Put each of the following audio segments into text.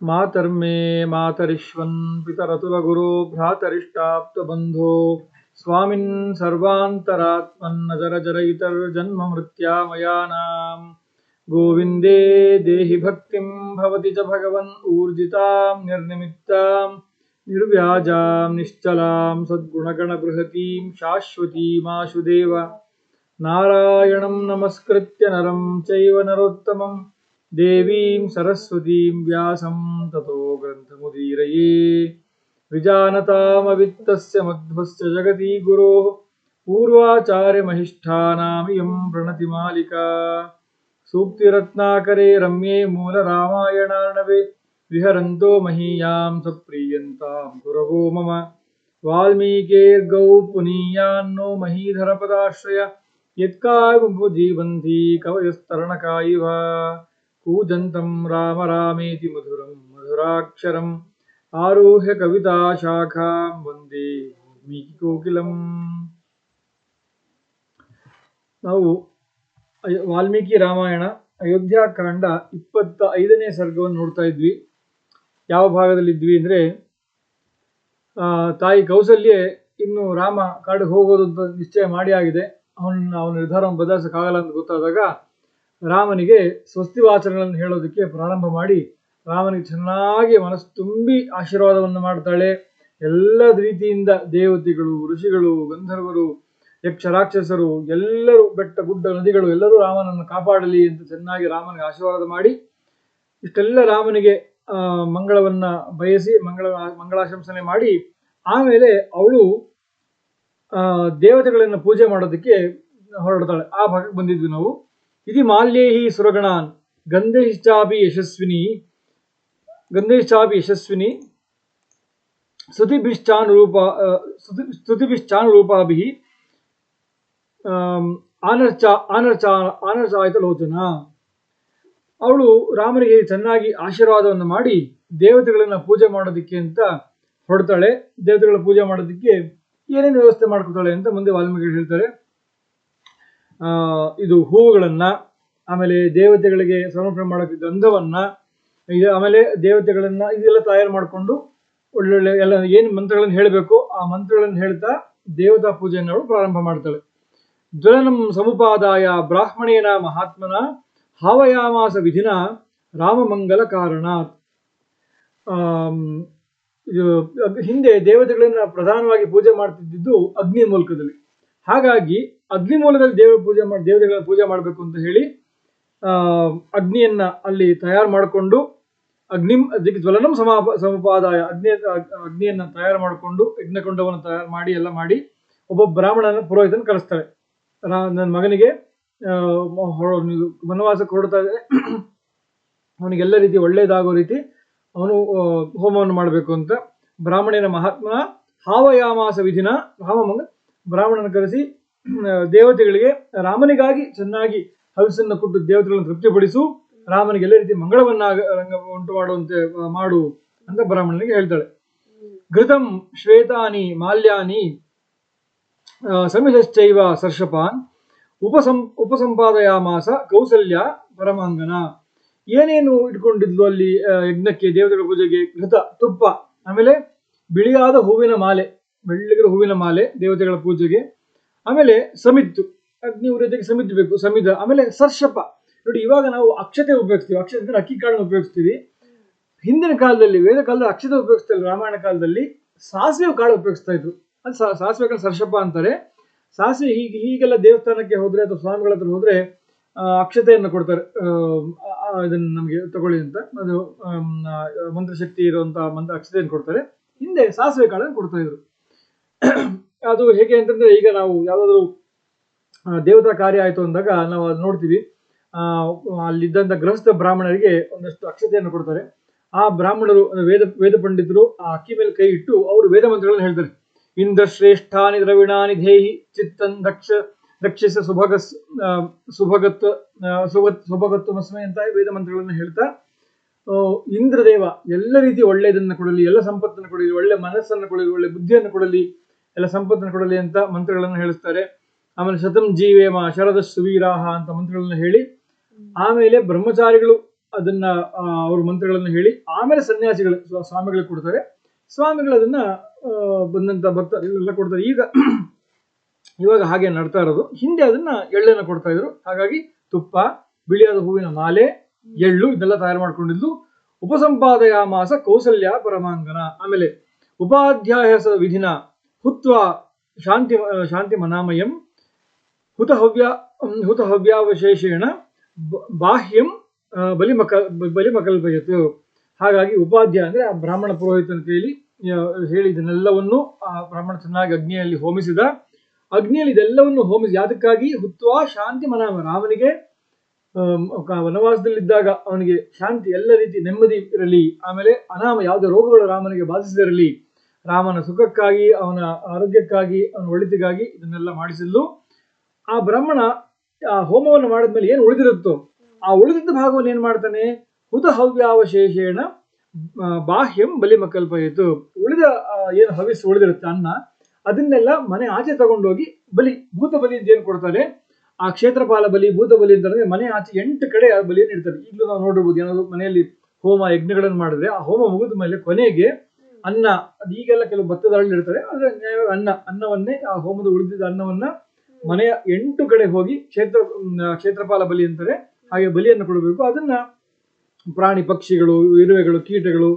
ಮಾತರ್ಮೇ ಮಾತರಿಶ್ವನ್ ಪಿತರತುಲಗುರು ಭ್ರಾತರಿಷ್ಟಾಪ್ತಬಂಧೋ ಸ್ವಾಮಿನ್ ಸರ್ವಾಂತರಾತ್ಮನ್ ಅಜರ ಜರಯಿತರ್ ಜನ್ಮ ಮೃತ್ಯಾಮಯಾನಾಂ ಗೋವಿಂದೇ ದೇಹಿ ಭಕ್ತಿಂ ಭವತಿ ಚ ಭಗವನ್ ಊರ್ಜಿತಾಂ ನಿರ್ನಿಮಿತ್ತಾಂ ನಿರ್ವ್ಯಾಜಾಂ ನಿಶ್ಚಲಾಂ ಸದ್ಗುಣಗಣ ಬೃಹತೀಂ ಶಾಶ್ವತೀಮಾಶುದೇವ ನಾರಾಯಣಂ ನಮಸ್ಕೃತ್ಯ ನರಂ ಚೈವ ನರೋತ್ತಮಂ ದೇವೀಂ ಸರಸ್ವತೀಂ ವ್ಯಾಸಂ ತತೋ ಗ್ರಂಥಮುದೀರಯೇ ವಿಜಾನತಾಮವಿತ್ತಸ್ಯ ಮಧ್ವಸ್ಯ ಜಗತಿ ಗುರೋಃ ಪೂರ್ವಾಚಾರ್ಯಮಹಿಷ್ಠಾನಾಮಿಯಂ ಪ್ರಣತಿ ಮಾಲಿಕಾ ಸೂಕ್ತಿರತ್ನಾಕರೇ ರಮ್ಯೇ ಮೂಲರಾಮಾಯಣಾರ್ಣವೆ ವಿಹರಂತೋ ಮಹೀಯಾಂ ಸಪ್ರೀಯಂತಾಂ ಗುರವೋ ಮಮ ವಾಲ್ಮೀಕೇರ್ಗೌ ಪುನೀಯಾನ್ನೋ ಮಹೀಧರಪದಾಶ್ರಯ ಯತ್ಕಾಯಮುಪಜೀವಂತಿ ಕವಯಸ್ತರಣಕಾಯಿವ ಕೂಜಂತಂ ರಾಮ ರಾಮೇತಿ ಮಧುರಂ ಮಧುರಾಕ್ಷರಂ ಆರುಹ್ಯ ಕವಿತಾ ಶಾಖಾಂ ವಂದೇ ವಾಲ್ಮೀಕಿ ಕೋಕಿಲಂ. ನಾವು ವಾಲ್ಮೀಕಿ ರಾಮಾಯಣ ಅಯೋಧ್ಯಾಕಾಂಡ 25ನೇ ಸರ್ಗವನ್ನು ನೋಡ್ತಾ ಇದ್ವಿ. ಯಾವ ಭಾಗದಲ್ಲಿದ್ವಿ ಅಂದರೆ, ತಾಯಿ ಕೌಸಲ್ಯೆ ಇನ್ನು ರಾಮ ಕಾಡಿಗೆ ಹೋಗೋದು ಅಂತ ನಿಶ್ಚಯ ಮಾಡಿ ಆಗಿದೆ. ಅವನ ನಿರ್ಧಾರವನ್ನು ಬದಲಿಸೋಕ್ಕಾಗಲ್ಲ ಅಂತ ಗೊತ್ತಾದಾಗ ರಾಮನಿಗೆ ಸ್ವಸ್ತಿ ವಾಚನಗಳನ್ನು ಹೇಳೋದಕ್ಕೆ ಪ್ರಾರಂಭ ಮಾಡಿ ರಾಮನಿಗೆ ಚೆನ್ನಾಗಿ ಮನಸ್ಸು ತುಂಬಿ ಆಶೀರ್ವಾದವನ್ನು ಮಾಡ್ತಾಳೆ. ಎಲ್ಲ ರೀತಿಯಿಂದ ದೇವತೆಗಳು, ಋಷಿಗಳು, ಗಂಧರ್ವರು, ಯಕ್ಷ ರಾಕ್ಷಸರು ಎಲ್ಲರೂ, ಬೆಟ್ಟ ಗುಡ್ಡ ನದಿಗಳು ಎಲ್ಲರೂ ರಾಮನನ್ನು ಕಾಪಾಡಲಿ ಅಂತ ಚೆನ್ನಾಗಿ ರಾಮನಿಗೆ ಆಶೀರ್ವಾದ ಮಾಡಿ ಇಷ್ಟೆಲ್ಲ ರಾಮನಿಗೆ ಮಂಗಳವನ್ನ ಬಯಸಿ ಮಂಗಳಾಶಂಸನೆ ಮಾಡಿ ಆಮೇಲೆ ಅವಳು ದೇವತೆಗಳನ್ನು ಪೂಜೆ ಮಾಡೋದಕ್ಕೆ ಹೊರಡ್ತಾಳೆ. ಆ ಭಾಗಕ್ಕೆ ಬಂದಿದ್ವಿ ನಾವು. ಇದಿ ಮಾಲ್ಯೇಹಿ ಸುರಗಣಾನ್ ಗಂಧೈಶ್ಚಾಪಿ ಯಶಸ್ವಿನಿ ಸ್ತುತಿಭಿಶ್ಚಾನ್ ರೂಪಾಭಿಃ ಆನರ್ಚಾಯಿತ ಲೋಚನ. ಅವಳು ರಾಮನಿಗೆ ಚೆನ್ನಾಗಿ ಆಶೀರ್ವಾದವನ್ನು ಮಾಡಿ ದೇವತೆಗಳನ್ನ ಪೂಜೆ ಮಾಡೋದಕ್ಕೆ ಅಂತ ಹೊರಡ್ತಾಳೆ. ದೇವತೆಗಳ ಪೂಜೆ ಮಾಡೋದಕ್ಕೆ ಏನೇನು ವ್ಯವಸ್ಥೆ ಮಾಡ್ಕೊತಾಳೆ ಅಂತ ಮುಂದೆ ವಾಲ್ಮೀಕಿ ಹೇಳ್ತಾರೆ. ಇದು ಹೂವುಗಳನ್ನ, ಆಮೇಲೆ ದೇವತೆಗಳಿಗೆ ಸಮರ್ಪಣೆ ಮಾಡೋಕ್ಕೆ ಗಂಧವನ್ನ, ಆಮೇಲೆ ದೇವತೆಗಳನ್ನ ಇದೆಲ್ಲ ತಯಾರು ಮಾಡಿಕೊಂಡು ಒಳ್ಳೊಳ್ಳೆ ಎಲ್ಲ ಏನು ಮಂತ್ರಗಳನ್ನು ಹೇಳಬೇಕು ಆ ಮಂತ್ರಗಳನ್ನು ಹೇಳ್ತಾ ದೇವತಾ ಪೂಜೆಯನ್ನು ಅವಳು ಪ್ರಾರಂಭ ಮಾಡ್ತಾಳೆ. ಜ್ವಲನಂ ಸಮುಪಾದಾಯ ಬ್ರಾಹ್ಮಣೇನ ಮಹಾತ್ಮನ ಹಾವಯಾಮಾಸ ವಿಧಿನ ರಾಮಮಂಗಲ ಕಾರಣಾತ್. ಹಿಂದೆ ದೇವತೆಗಳನ್ನ ಪ್ರಧಾನವಾಗಿ ಪೂಜೆ ಮಾಡ್ತಿದ್ದು ಅಗ್ನಿ ಮೂಲಕದಲ್ಲಿ. ಹಾಗಾಗಿ ಅಗ್ನಿ ಮೂಲದಲ್ಲಿ ದೇವತೆಗಳನ್ನ ಪೂಜೆ ಮಾಡಬೇಕು ಅಂತ ಹೇಳಿ ಅಗ್ನಿಯನ್ನ ಅಲ್ಲಿ ತಯಾರು ಮಾಡಿಕೊಂಡು ಅದಕ್ಕೆ ಜ್ವಲನಂ ಸಮುಪಾದಾಯ ಅಗ್ನಿಯನ್ನ ತಯಾರು ಮಾಡಿಕೊಂಡು ಯಜ್ಞಕೊಂಡವನ್ನು ತಯಾರು ಮಾಡಿ ಎಲ್ಲ ಮಾಡಿ ಒಬ್ಬ ಬ್ರಾಹ್ಮಣನ ಪುರೋಹಿತನ ಕರೆಸ್ತಾಳೆ. ನನ್ನ ಮಗನಿಗೆ ವನವಾಸಕ್ಕೆ ಹೊರಡ್ತಾ ಇದ್ದಾರೆ, ಅವನಿಗೆಲ್ಲ ರೀತಿ ಒಳ್ಳೇದಾಗೋ ರೀತಿ ಅವನು ಹೋಮವನ್ನು ಮಾಡಬೇಕು ಅಂತ ಬ್ರಾಹ್ಮಣನ ಮಹಾತ್ಮನ ಹಾವಯಾಮಾಸ ವಿಧಿನ ಬ್ರಾಹ್ಮಣನ ಕರೆಸಿ ದೇವತೆಗಳಿಗೆ ರಾಮನಿಗಾಗಿ ಚೆನ್ನಾಗಿ ಹವಿಸನ್ನು ಕೊಟ್ಟು ದೇವತೆಗಳನ್ನು ತೃಪ್ತಿಪಡಿಸು, ರಾಮನಿಗೆ ಎಲ್ಲ ರೀತಿ ಮಂಗಳವನ್ನ ಉಂಟು ಮಾಡುವಂತೆ ಮಾಡು ಅಂತ ಬ್ರಾಹ್ಮಣನಿಗೆ ಹೇಳ್ತಾಳೆ. ಘೃತಂ ಶ್ವೇತಾನಿ ಮಾಲ್ಯಾನಿ ಸಮಿಶ್ಚೈವ ಸರ್ಷಪಾನ್ ಉಪಸಂಪಾದಯಾಮಾಸ ಕೌಸಲ್ಯ ಪರಮಾಂಗನ. ಏನೇನು ಇಟ್ಕೊಂಡಿದ್ಲು ಅಲ್ಲಿ ಯಜ್ಞಕ್ಕೆ, ದೇವತೆಗಳ ಪೂಜೆಗೆ? ಘೃತ ತುಪ್ಪ, ಆಮೇಲೆ ಬಿಳಿಯಾದ ಹೂವಿನ ಮಾಲೆ, ಬೆಳ್ಳಗಿರೋ ಹೂವಿನ ಮಾಲೆ ದೇವತೆಗಳ ಪೂಜೆಗೆ, ಆಮೇಲೆ ಸಮಿತ್ತು, ಅಗ್ನಿ ಉರಿಯೋದಕ್ಕೆ ಸಮಿತ್ ಬೇಕು, ಸಮಿದ, ಆಮೇಲೆ ಸರ್ಷಪ. ನೋಡಿ, ಇವಾಗ ನಾವು ಅಕ್ಷತೆ ಉಪಯೋಗಿಸ್ತೀವಿ, ಅಕ್ಷತೆ ಅಂದ್ರೆ ಅಕ್ಕಿ ಕಾಳನ್ನು ಉಪಯೋಗಿಸ್ತೀವಿ. ಹಿಂದಿನ ಕಾಲದಲ್ಲಿ ವೇದ ಕಾಲದಲ್ಲಿ ಅಕ್ಷತೆ ಉಪಯೋಗಿಸ್ತಾ ಇಲ್ಲ, ರಾಮಾಯಣ ಕಾಲದಲ್ಲಿ ಸಾಸಿವೆ ಕಾಳು ಉಪಯೋಗಿಸ್ತಾ ಇದ್ರು. ಅದು ಸಾಸಿವೆ ಕಾಳು ಸರ್ಷಪ ಅಂತಾರೆ. ಸಾಸಿವೆ ಹೀಗೆಲ್ಲ ದೇವಸ್ಥಾನಕ್ಕೆ ಹೋದ್ರೆ ಅಥವಾ ಸ್ವಾಮಿಗಳ ಹತ್ರ ಹೋದ್ರೆ ಅಕ್ಷತೆಯನ್ನು ಕೊಡ್ತಾರೆ, ಇದನ್ನು ನಮಗೆ ತಗೊಳ್ಳಿ ಅಂತ. ಅದು ಮಂತ್ರಶಕ್ತಿ ಇರುವಂತಹ ಅಕ್ಷತೆಯನ್ನು ಕೊಡ್ತಾರೆ. ಹಿಂದೆ ಸಾಸಿವೆ ಕಾಳನ್ನು ಕೊಡ್ತಾ ಇದ್ರು. ಅದು ಹೇಗೆ ಅಂತಂದ್ರೆ, ಈಗ ನಾವು ಯಾವ್ದಾದ್ರು ದೇವತಾ ಕಾರ್ಯ ಆಯ್ತು ಅಂದಾಗ ನಾವು ಅದು ನೋಡ್ತೀವಿ, ಅಲ್ಲಿದ್ದಂಥ ಗೃಹಸ್ಥ ಬ್ರಾಹ್ಮಣರಿಗೆ ಒಂದಷ್ಟು ಅಕ್ಷತೆಯನ್ನು ಕೊಡ್ತಾರೆ. ಆ ಬ್ರಾಹ್ಮಣರು ವೇದ ಪಂಡಿತರು ಆ ಅಕ್ಕಿ ಮೇಲೆ ಕೈ ಇಟ್ಟು ಅವರು ವೇದ ಮಂತ್ರಗಳನ್ನು ಹೇಳ್ತಾರೆ. ಇಂದ್ರ ಶ್ರೇಷ್ಠಾನಿ ದ್ರವಿಣಾನಿ ಧೇಹಿ ಚಿತ್ತನ್ ದಕ್ಷಿಸ ಸುಭಗತ್ವಮಸ್ಮೈ ಅಂತ ವೇದ ಮಂತ್ರಗಳನ್ನು ಹೇಳ್ತಾ ಇಂದ್ರದೇವ ಎಲ್ಲ ರೀತಿ ಒಳ್ಳೆಯದನ್ನು ಕೊಡಲಿ, ಎಲ್ಲ ಸಂಪತ್ತನ್ನು ಕೊಡಲಿ, ಒಳ್ಳೆ ಮನಸ್ಸನ್ನು ಕೊಡಲಿ, ಒಳ್ಳೆ ಬುದ್ಧಿಯನ್ನು ಕೊಡಲಿ, ಎಲ್ಲ ಸಂಪತ್ತನ್ನು ಕೊಡಲಿ ಅಂತ ಮಂತ್ರಗಳನ್ನು ಹೇಳಿಸ್ತಾರೆ. ಆಮೇಲೆ ಶತಂ ಜೀವೇಮ ಶರದ ಸುವೀರಾಹ ಅಂತ ಮಂತ್ರಗಳನ್ನು ಹೇಳಿ ಆಮೇಲೆ ಬ್ರಹ್ಮಚಾರಿಗಳು ಅದನ್ನ ಅವ್ರ ಮಂತ್ರಗಳನ್ನು ಹೇಳಿ ಆಮೇಲೆ ಸನ್ಯಾಸಿಗಳು ಸ್ವಾಮಿಗಳಿಗೆ ಕೊಡ್ತಾರೆ. ಸ್ವಾಮಿಗಳು ಅದನ್ನ ಬಂದಂತ ಭಕ್ತರಿಗೆಲ್ಲ ಕೊಡ್ತಾರೆ. ಇವಾಗ ಹಾಗೆ ನಡ್ತಾ ಇರೋದು. ಹಿಂದೆ ಅದನ್ನ ಎಳ್ಳನ್ನ ಕೊಡ್ತಾ ಇದ್ರು. ಹಾಗಾಗಿ ತುಪ್ಪ, ಬಿಳಿಯಾದ ಹೂವಿನ ಮಾಲೆ, ಎಳ್ಳು ಇದೆಲ್ಲ ತಯಾರು ಮಾಡ್ಕೊಂಡಿದ್ದು. ಉಪಸಂಪಾದಯ ಮಾಸ ಕೌಸಲ್ಯ ಪರಮಾಂಗನ. ಆಮೇಲೆ ಉಪಾಧ್ಯಾಯ ವಿಧಿನ ಹುತ್ವ ಶಾಂತಿ ಮನಾಮಯಂ ಹುತ ಹವ್ಯಾವಶೇಷೇಣ ಬಾಹ್ಯಂ ಬಲಿಮಕಲ್ಪಯತು. ಹಾಗಾಗಿ ಉಪಾಧ್ಯಾಯ ಅಂದ್ರೆ ಆ ಬ್ರಾಹ್ಮಣ ಪುರೋಹಿತನ ಕೈಲಿ ಹೇಳಿ ಇದನ್ನೆಲ್ಲವನ್ನು ಆ ಬ್ರಾಹ್ಮಣ ಚೆನ್ನಾಗಿ ಅಗ್ನಿಯಲ್ಲಿ ಹೋಮಿಸಿದ. ಅಗ್ನಿಯಲ್ಲಿ ಇದೆಲ್ಲವನ್ನು ಹೋಮಿಸಿ ಯಾತಕ್ಕಾಗಿ? ಹುತ್ವ ಶಾಂತಿ ಮನಾಮ, ರಾಮನಿಗೆ ವನವಾಸದಲ್ಲಿದ್ದಾಗ ಅವನಿಗೆ ಶಾಂತಿ, ಎಲ್ಲ ರೀತಿ ನೆಮ್ಮದಿ ಇರಲಿ. ಆಮೇಲೆ ಅನಾಮ, ಯಾವುದೇ ರೋಗಗಳು ರಾಮನಿಗೆ ಬಾಧಿಸದಿರಲಿ. ರಾಮನ ಸುಖಕ್ಕಾಗಿ, ಅವನ ಆರೋಗ್ಯಕ್ಕಾಗಿ, ಅವನ ಒಳಿತಿಗಾಗಿ ಇದನ್ನೆಲ್ಲ ಮಾಡಿಸಿದ್ಲು. ಆ ಬ್ರಾಹ್ಮಣ ಆ ಹೋಮವನ್ನು ಮಾಡಿದ್ಮೇಲೆ ಏನು ಉಳಿದಿರುತ್ತೋ ಆ ಉಳಿದಿದ್ದ ಭಾಗವನ್ನು ಏನ್ ಮಾಡ್ತಾನೆ? ಹುತ ಹವ್ಯಾವಶೇಷೇಣ ಬಾಹ್ಯಂ ಬಲಿಮಕಲ್ಪಯಿತು. ಉಳಿದ ಏನು ಹವಿಸ್ ಉಳಿದಿರುತ್ತೆ ಅನ್ನ, ಅದನ್ನೆಲ್ಲ ಮನೆ ಆಚೆ ತಗೊಂಡೋಗಿ ಭೂತ ಬಲಿ ಅಂತ ಏನು ಕೊಡ್ತಾರೆ, ಆ ಕ್ಷೇತ್ರಪಾಲ ಬಲಿ, ಭೂತ ಬಲಿ ಅಂತಂದ್ರೆ ಮನೆ ಆಚೆ 8 ಕಡೆ ಆ ಬಲಿಯನ್ನು ಇಡ್ತಾರೆ. ಈಗಲೂ ನಾವು ನೋಡಿರ್ಬೋದು, ಏನಾದ್ರು ಮನೆಯಲ್ಲಿ ಹೋಮ ಯಜ್ಞಗಳನ್ನು ಮಾಡಿದ್ರೆ ಆ ಹೋಮ ಮುಗಿದ ಮೇಲೆ ಕೊನೆಗೆ ಅನ್ನ, ಈಗೆಲ್ಲ ಕೆಲವು ಭತ್ತದ ಹಳ್ಳಿ ಇರ್ತಾರೆ, ಆದ್ರೆ ಅನ್ನವನ್ನೇ, ಆ ಹೋಮದ ಉಳಿದಿದ್ದ ಅನ್ನವನ್ನ ಮನೆಯ 8 ಕಡೆ ಹೋಗಿ ಕ್ಷೇತ್ರಪಾಲ ಬಲಿ ಅಂತಾರೆ, ಹಾಗೆ ಬಲಿಯನ್ನು ಕೊಡಬೇಕು. ಅದನ್ನ ಪ್ರಾಣಿ ಪಕ್ಷಿಗಳು, ಇರುವೆಗಳು, ಕೀಟಗಳು,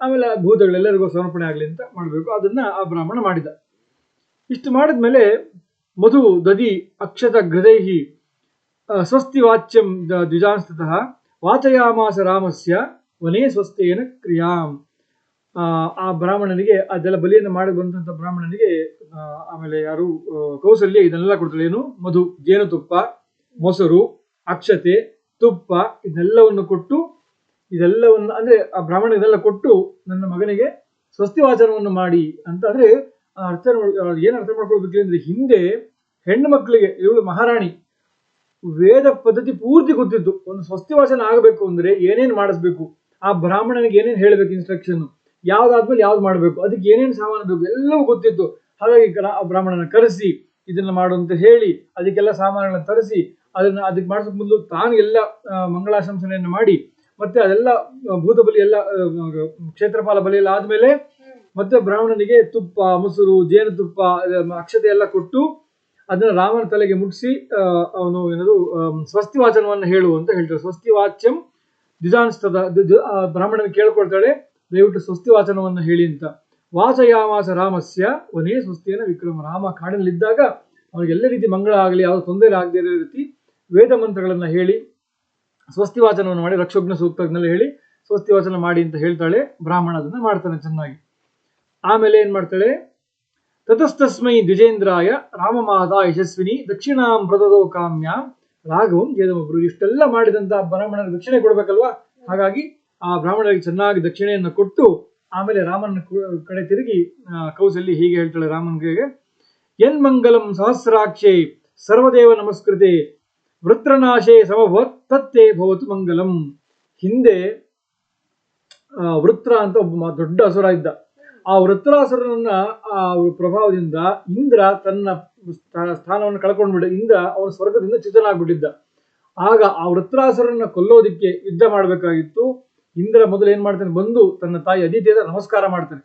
ಆಮೇಲೆ ಭೂತಗಳೆಲ್ಲರಿಗೂ ಸಮರ್ಪಣೆ ಆಗ್ಲಿ ಅಂತ ಮಾಡಬೇಕು. ಅದನ್ನ ಆ ಬ್ರಾಹ್ಮಣ ಮಾಡಿದ. ಇಷ್ಟು ಮಾಡಿದ್ಮೇಲೆ ಮಧು ದದಿ ಅಕ್ಷತ ಗೃದೈಹಿ ಸ್ವಸ್ತಿ ವಾಚ್ಯಂ ದ್ವಿಜಾಂಸ್ತತಃ ವಾಚಯಾಮಾಸ ರಾಮಸ್ಯ ವನೇ ಸ್ವಸ್ತೇನ ಕ್ರಿಯಾಂ. ಆ ಬ್ರಾಹ್ಮಣನಿಗೆ ಅದೆಲ್ಲ ಬಲಿಯನ್ನು ಮಾಡಿ ಬಂದಂತ ಬ್ರಾಹ್ಮಣನಿಗೆ ಆಮೇಲೆ ಯಾರು ಕೌಸಲ್ಯ ಇದನ್ನೆಲ್ಲ ಕೊಡ್ತಾಳೆ. ಏನು? ಮಧು, ಜೇನುತುಪ್ಪ, ಮೊಸರು, ಅಕ್ಷತೆ, ತುಪ್ಪ ಇದೆಲ್ಲವನ್ನು ಕೊಟ್ಟು, ಇದೆಲ್ಲವನ್ನು ಅಂದ್ರೆ ಆ ಬ್ರಾಹ್ಮಣ ಇದೆಲ್ಲ ಕೊಟ್ಟು ನನ್ನ ಮಗನಿಗೆ ಸ್ವಸ್ತಿ ವಾಚನವನ್ನು ಮಾಡಿ ಅಂತ. ಅಂದ್ರೆ ಏನ್ ಅರ್ಥ ಮಾಡ್ಕೊಳ್ಬೇಕು ಅಂದ್ರೆ, ಹಿಂದೆ ಹೆಣ್ಣು ಮಕ್ಕಳಿಗೆ, ಇವಳು ಮಹಾರಾಣಿ, ವೇದ ಪದ್ಧತಿ ಪೂರ್ತಿ ಗೊತ್ತಿತ್ತು. ಒಂದು ಸ್ವಸ್ತಿ ವಾಚನ ಆಗಬೇಕು ಅಂದ್ರೆ ಏನೇನ್ ಮಾಡಿಸ್ಬೇಕು, ಆ ಬ್ರಾಹ್ಮಣನಿಗೆ ಏನೇನ್ ಹೇಳ್ಬೇಕು, ಇನ್ಸ್ಟ್ರಕ್ಷನ್ ಯಾವ್ದಾದ್ಮೇಲೆ ಯಾವ್ದು ಮಾಡ್ಬೇಕು, ಅದಕ್ಕೆ ಏನೇನು ಸಾಮಾನು ಬೇಕು ಎಲ್ಲವೂ ಗೊತ್ತಿತ್ತು. ಹಾಗಾಗಿ ಬ್ರಾಹ್ಮಣನ ಕರೆಸಿ ಇದನ್ನ ಮಾಡು ಅಂತ ಹೇಳಿ ಅದಕ್ಕೆಲ್ಲ ಸಾಮಾನುಗಳನ್ನ ತರಿಸಿ ಅದಕ್ಕೆ ಮಾಡಿಸೋಕ್ ಮೊದಲು ತಾನು ಎಲ್ಲ ಮಂಗಳಾಶಂಸನೆಯನ್ನು ಮಾಡಿ, ಮತ್ತೆ ಅದೆಲ್ಲ ಭೂತ ಬಲಿ ಎಲ್ಲ ಕ್ಷೇತ್ರಪಾಲ ಬಲಿ ಎಲ್ಲ ಆದ್ಮೇಲೆ ಮತ್ತೆ ಬ್ರಾಹ್ಮಣನಿಗೆ ತುಪ್ಪ, ಮೊಸರು, ಜೇನುತುಪ್ಪ, ಅಕ್ಷತೆ ಎಲ್ಲ ಕೊಟ್ಟು ಅದನ್ನ ರಾಮನ ತಲೆಗೆ ಮುಟ್ಟಿಸಿ ಅವನು ಏನದು ಸ್ವಸ್ತಿ ವಾಚನವನ್ನು ಹೇಳು ಅಂತ ಹೇಳ್ತಾರೆ. ಸ್ವಸ್ತಿ ವಾಚ್ಯಂ ದ್ವಿಜಾಂಸ್ತದ, ಬ್ರಾಹ್ಮಣನ ಕೇಳ್ಕೊಳ್ತಾಳೆ, ದಯವಿಟ್ಟು ಸ್ವಸ್ತಿ ವಾಚನವನ್ನು ಹೇಳಿ ಅಂತ. ವಾಚಯಾಮಾಸ ರಾಮಸ್ಯ ವನೇ ಸ್ವಸ್ತಿಯನ ವಿಕ್ರಮ. ರಾಮ ಕಾಡಿನಲ್ಲಿದ್ದಾಗ ಅವನಿಗೆಲ್ಲ ರೀತಿ ಮಂಗಳ ಆಗಲಿ, ಯಾವ್ದು ತೊಂದರೆ ಆಗದೆ ಇರೋ ರೀತಿ ವೇದ ಮಂತ್ರಗಳನ್ನ ಹೇಳಿ ಸ್ವಸ್ತಿ ವಾಚನವನ್ನು ಮಾಡಿ, ರಕ್ಷೋಗ್ನ ಸೂಕ್ತಗಳನ್ನೆಲ್ಲ ಹೇಳಿ ಸ್ವಸ್ತಿ ವಾಚನ ಮಾಡಿ ಅಂತ ಹೇಳ್ತಾಳೆ. ಬ್ರಾಹ್ಮಣ ಅದನ್ನ ಮಾಡ್ತಾನೆ ಚೆನ್ನಾಗಿ. ಆಮೇಲೆ ಏನ್ ಮಾಡ್ತಾಳೆ? ತತಸ್ತಸ್ಮೈ ದ್ವಿಜೇಂದ್ರಾಯ ರಾಮಮಾತಾ ಯಶಸ್ವಿನಿ ದಕ್ಷಿಣಾಂ ಪ್ರದದೋ ಕಾಮ್ಯ ರಾಘವಂ ಜೇದಮಬ್ರು. ಇಷ್ಟೆಲ್ಲ ಮಾಡಿದಂತ ಬ್ರಾಹ್ಮಣನ ದಕ್ಷಿಣೆ ಕೊಡ್ಬೇಕಲ್ವಾ? ಹಾಗಾಗಿ ಆ ಬ್ರಾಹ್ಮಣರಿಗೆ ಚೆನ್ನಾಗಿ ದಕ್ಷಿಣೆಯನ್ನು ಕೊಟ್ಟು ಆಮೇಲೆ ರಾಮನ ಕಡೆ ತಿರುಗಿ ಕೌಸಲ್ಯ ಹೀಗೆ ಹೇಳ್ತಾಳೆ ರಾಮನ್ಗೆ, ಎನ್ ಮಂಗಲಂ ಸಹಸ್ರಾಕ್ಷೇ ಸರ್ವದೇವ ನಮಸ್ಕೃತೆ ವೃತ್ರನಾಶೇ ಸಮಭವತ್ ತತ್ತೇ ಭವತು ಮಂಗಲಂ. ಹಿಂದೆ ವೃತ್ರ ಅಂತ ಒಬ್ಬ ದೊಡ್ಡ ಅಸುರ ಇದ್ದ. ಆ ವೃತ್ರಾಸುರನನ್ನ ಆ ಪ್ರಭಾವದಿಂದ ಇಂದ್ರ ತನ್ನ ಸ್ಥಾನವನ್ನು ಕಳ್ಕೊಂಡ್ಬಿಟ್ಟ. ಇಂದ್ರ ಅವನ ಸ್ವರ್ಗದಿಂದ ಚ್ಯುತನಾಗ್ಬಿಟ್ಟಿದ್ದ. ಆಗ ಆ ವೃತ್ರಾಸುರನ್ನ ಕೊಲ್ಲೋದಿಕ್ಕೆ ಯುದ್ಧ ಮಾಡ್ಬೇಕಾಗಿತ್ತು. ಇಂದ್ರ ಮೊದಲು ಏನ್ ಮಾಡ್ತಾನೆ, ಬಂದು ತನ್ನ ತಾಯಿ ಅದಿತಿಯ ನಮಸ್ಕಾರ ಮಾಡ್ತಾನೆ.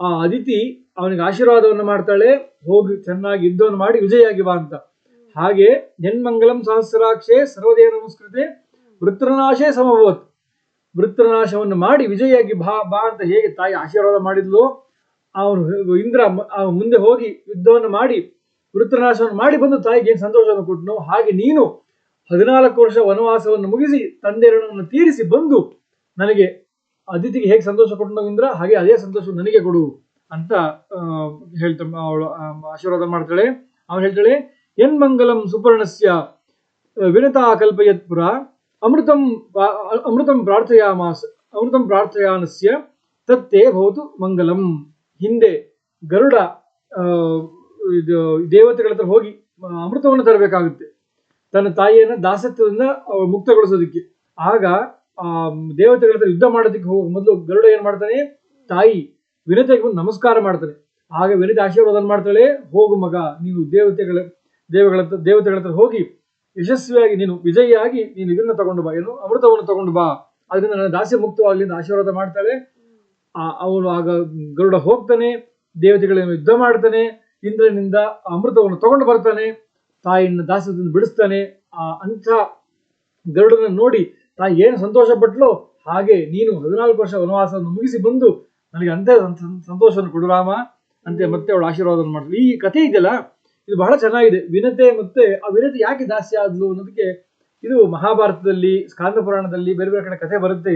ಆ ಅದಿತಿ ಅವನಿಗೆ ಆಶೀರ್ವಾದವನ್ನು ಮಾಡ್ತಾಳೆ, ಹೋಗಿ ಚೆನ್ನಾಗಿ ಯುದ್ಧವನ್ನು ಮಾಡಿ ವಿಜಯಾಗಿ ಬಾ ಅಂತ. ಹಾಗೆ ಜನ್ಮಂಗಲಂ ಸಹಸ್ರಾಕ್ಷೇ ಸರ್ವದೇವ ನಮಸ್ಕೃತೆ ವೃತ್ರನಾಶೇ ಸಮಭವತ್. ವೃತ್ರನಾಶವನ್ನು ಮಾಡಿ ವಿಜಯಿಯಾಗಿ ಬಾ ಅಂತ ಹೇಗೆ ತಾಯಿ ಆಶೀರ್ವಾದ ಮಾಡಿದ್ಲು, ಅವನು ಇಂದ್ರ ಮುಂದೆ ಹೋಗಿ ಯುದ್ಧವನ್ನು ಮಾಡಿ ವೃತ್ರನಾಶವನ್ನು ಮಾಡಿ ಬಂದು ತಾಯಿಗೆ ಏನು ಸಂತೋಷವನ್ನು ಕೊಟ್ಟನು, ಹಾಗೆ ನೀನು 14 ವರ್ಷ ವನವಾಸವನ್ನು ಮುಗಿಸಿ ತಂದೆ ಋಣವನ್ನು ತೀರಿಸಿ ಬಂದು ನನಗೆ ಅದಿತಿಗೆ ಹೇಗೆ ಸಂತೋಷ ಕೊಟ್ಟನು ಇಂದ್ರ, ಹಾಗೆ ಅದೇ ಸಂತೋಷ ನನಗೆ ಕೊಡು ಅಂತ ಹೇಳ್ತಾ ಅವಳು ಆಶೀರ್ವಾದ ಮಾಡ್ತಾಳೆ. ಅವನು ಹೇಳ್ತಾಳೆ, ಎನ್ ಮಂಗಲಂ ಸುಪರ್ಣಸ್ಯ ವಿನತಾ ಕಲ್ಪಯತ್ ಪುರ ಅಮೃತಂ ಪ್ರಾರ್ಥಯಾನಸ್ಯ ತತ್ತೇ ಭವತು ಮಂಗಲಂ. ಹಿಂದೆ ಗರುಡ ದೇವತೆಗಳ ಹತ್ರ ಹೋಗಿ ಅಮೃತವನ್ನು ತರಬೇಕಾಗುತ್ತೆ ತನ್ನ ತಾಯಿಯನ್ನ ದಾಸತ್ವದಿಂದ ಮುಕ್ತಗೊಳಿಸೋದಕ್ಕೆ. ಆಗ ದೇವತೆಗಳ ಹತ್ರ ಯುದ್ಧ ಮಾಡೋದಕ್ಕೆ ಹೋಗಿ ಮೊದಲು ಗರುಡ ಏನ್ ಮಾಡ್ತಾನೆ, ತಾಯಿ ವಿನತೆಗೆ ಬಂದು ನಮಸ್ಕಾರ ಮಾಡ್ತಾನೆ. ಆಗ ವಿನತೆ ಆಶೀರ್ವಾದ ಮಾಡ್ತಾಳೆ, ಹೋಗು ಮಗ, ನೀನು ದೇವತೆಗಳ ಹತ್ರ ಹೋಗಿ ಯಶಸ್ವಿಯಾಗಿ ನೀನು ವಿಜಯಿಯಾಗಿ ನೀನು ಇದನ್ನ ತಗೊಂಡು ಬಾ, ಏನು ಅಮೃತವನ್ನು ತಗೊಂಡು ಬಾ ಅದರಿಂದ ನನ್ನ ದಾಸ್ಯ ಮುಕ್ತವಾಗಲಿ ಅಂತ ಆಶೀರ್ವಾದ ಮಾಡ್ತಾಳೆ. ಅವನು ಆಗ ಗರುಡ ಹೋಗ್ತಾನೆ, ದೇವತೆಗಳನ್ನು ಯುದ್ಧ ಮಾಡ್ತಾನೆ, ಇಂದ್ರನಿಂದ ಅಮೃತವನ್ನು ತಗೊಂಡು ಬರ್ತಾನೆ, ತಾಯಿಯನ್ನು ದಾಸ್ಯದಿಂದ ಬಿಡಿಸ್ತಾನೆ. ಅಂಥ ಗರುಡನ ನೋಡಿ ತಾಯಿ ಏನು ಸಂತೋಷ ಪಟ್ಲೋ ಹಾಗೆ ನೀನು 14 ವರ್ಷ ವನವಾಸವನ್ನು ಮುಗಿಸಿ ಬಂದು ನನಗೆ ಅಂಥ ಸಂತೋಷವನ್ನು ಕೊಡು ರಾಮ ಅಂತೆ ಮತ್ತೆ ಅವಳು ಆಶೀರ್ವಾದ ಮಾಡ್ತಾಳೆ. ಈ ಕಥೆ ಇದೆಯಲ್ಲ, ಇದು ಬಹಳ ಚೆನ್ನಾಗಿದೆ. ವಿನತೆ ಮತ್ತೆ ಆ ವಿನತೆ ಯಾಕೆ ದಾಸ್ಯ ಆದ್ಲು ಅನ್ನೋದಕ್ಕೆ ಇದು ಮಹಾಭಾರತದಲ್ಲಿ, ಸ್ಕಾಂದ ಪುರಾಣದಲ್ಲಿ ಬೇರೆ ಬೇರೆ ಕಡೆ ಕಥೆ ಬರುತ್ತೆ.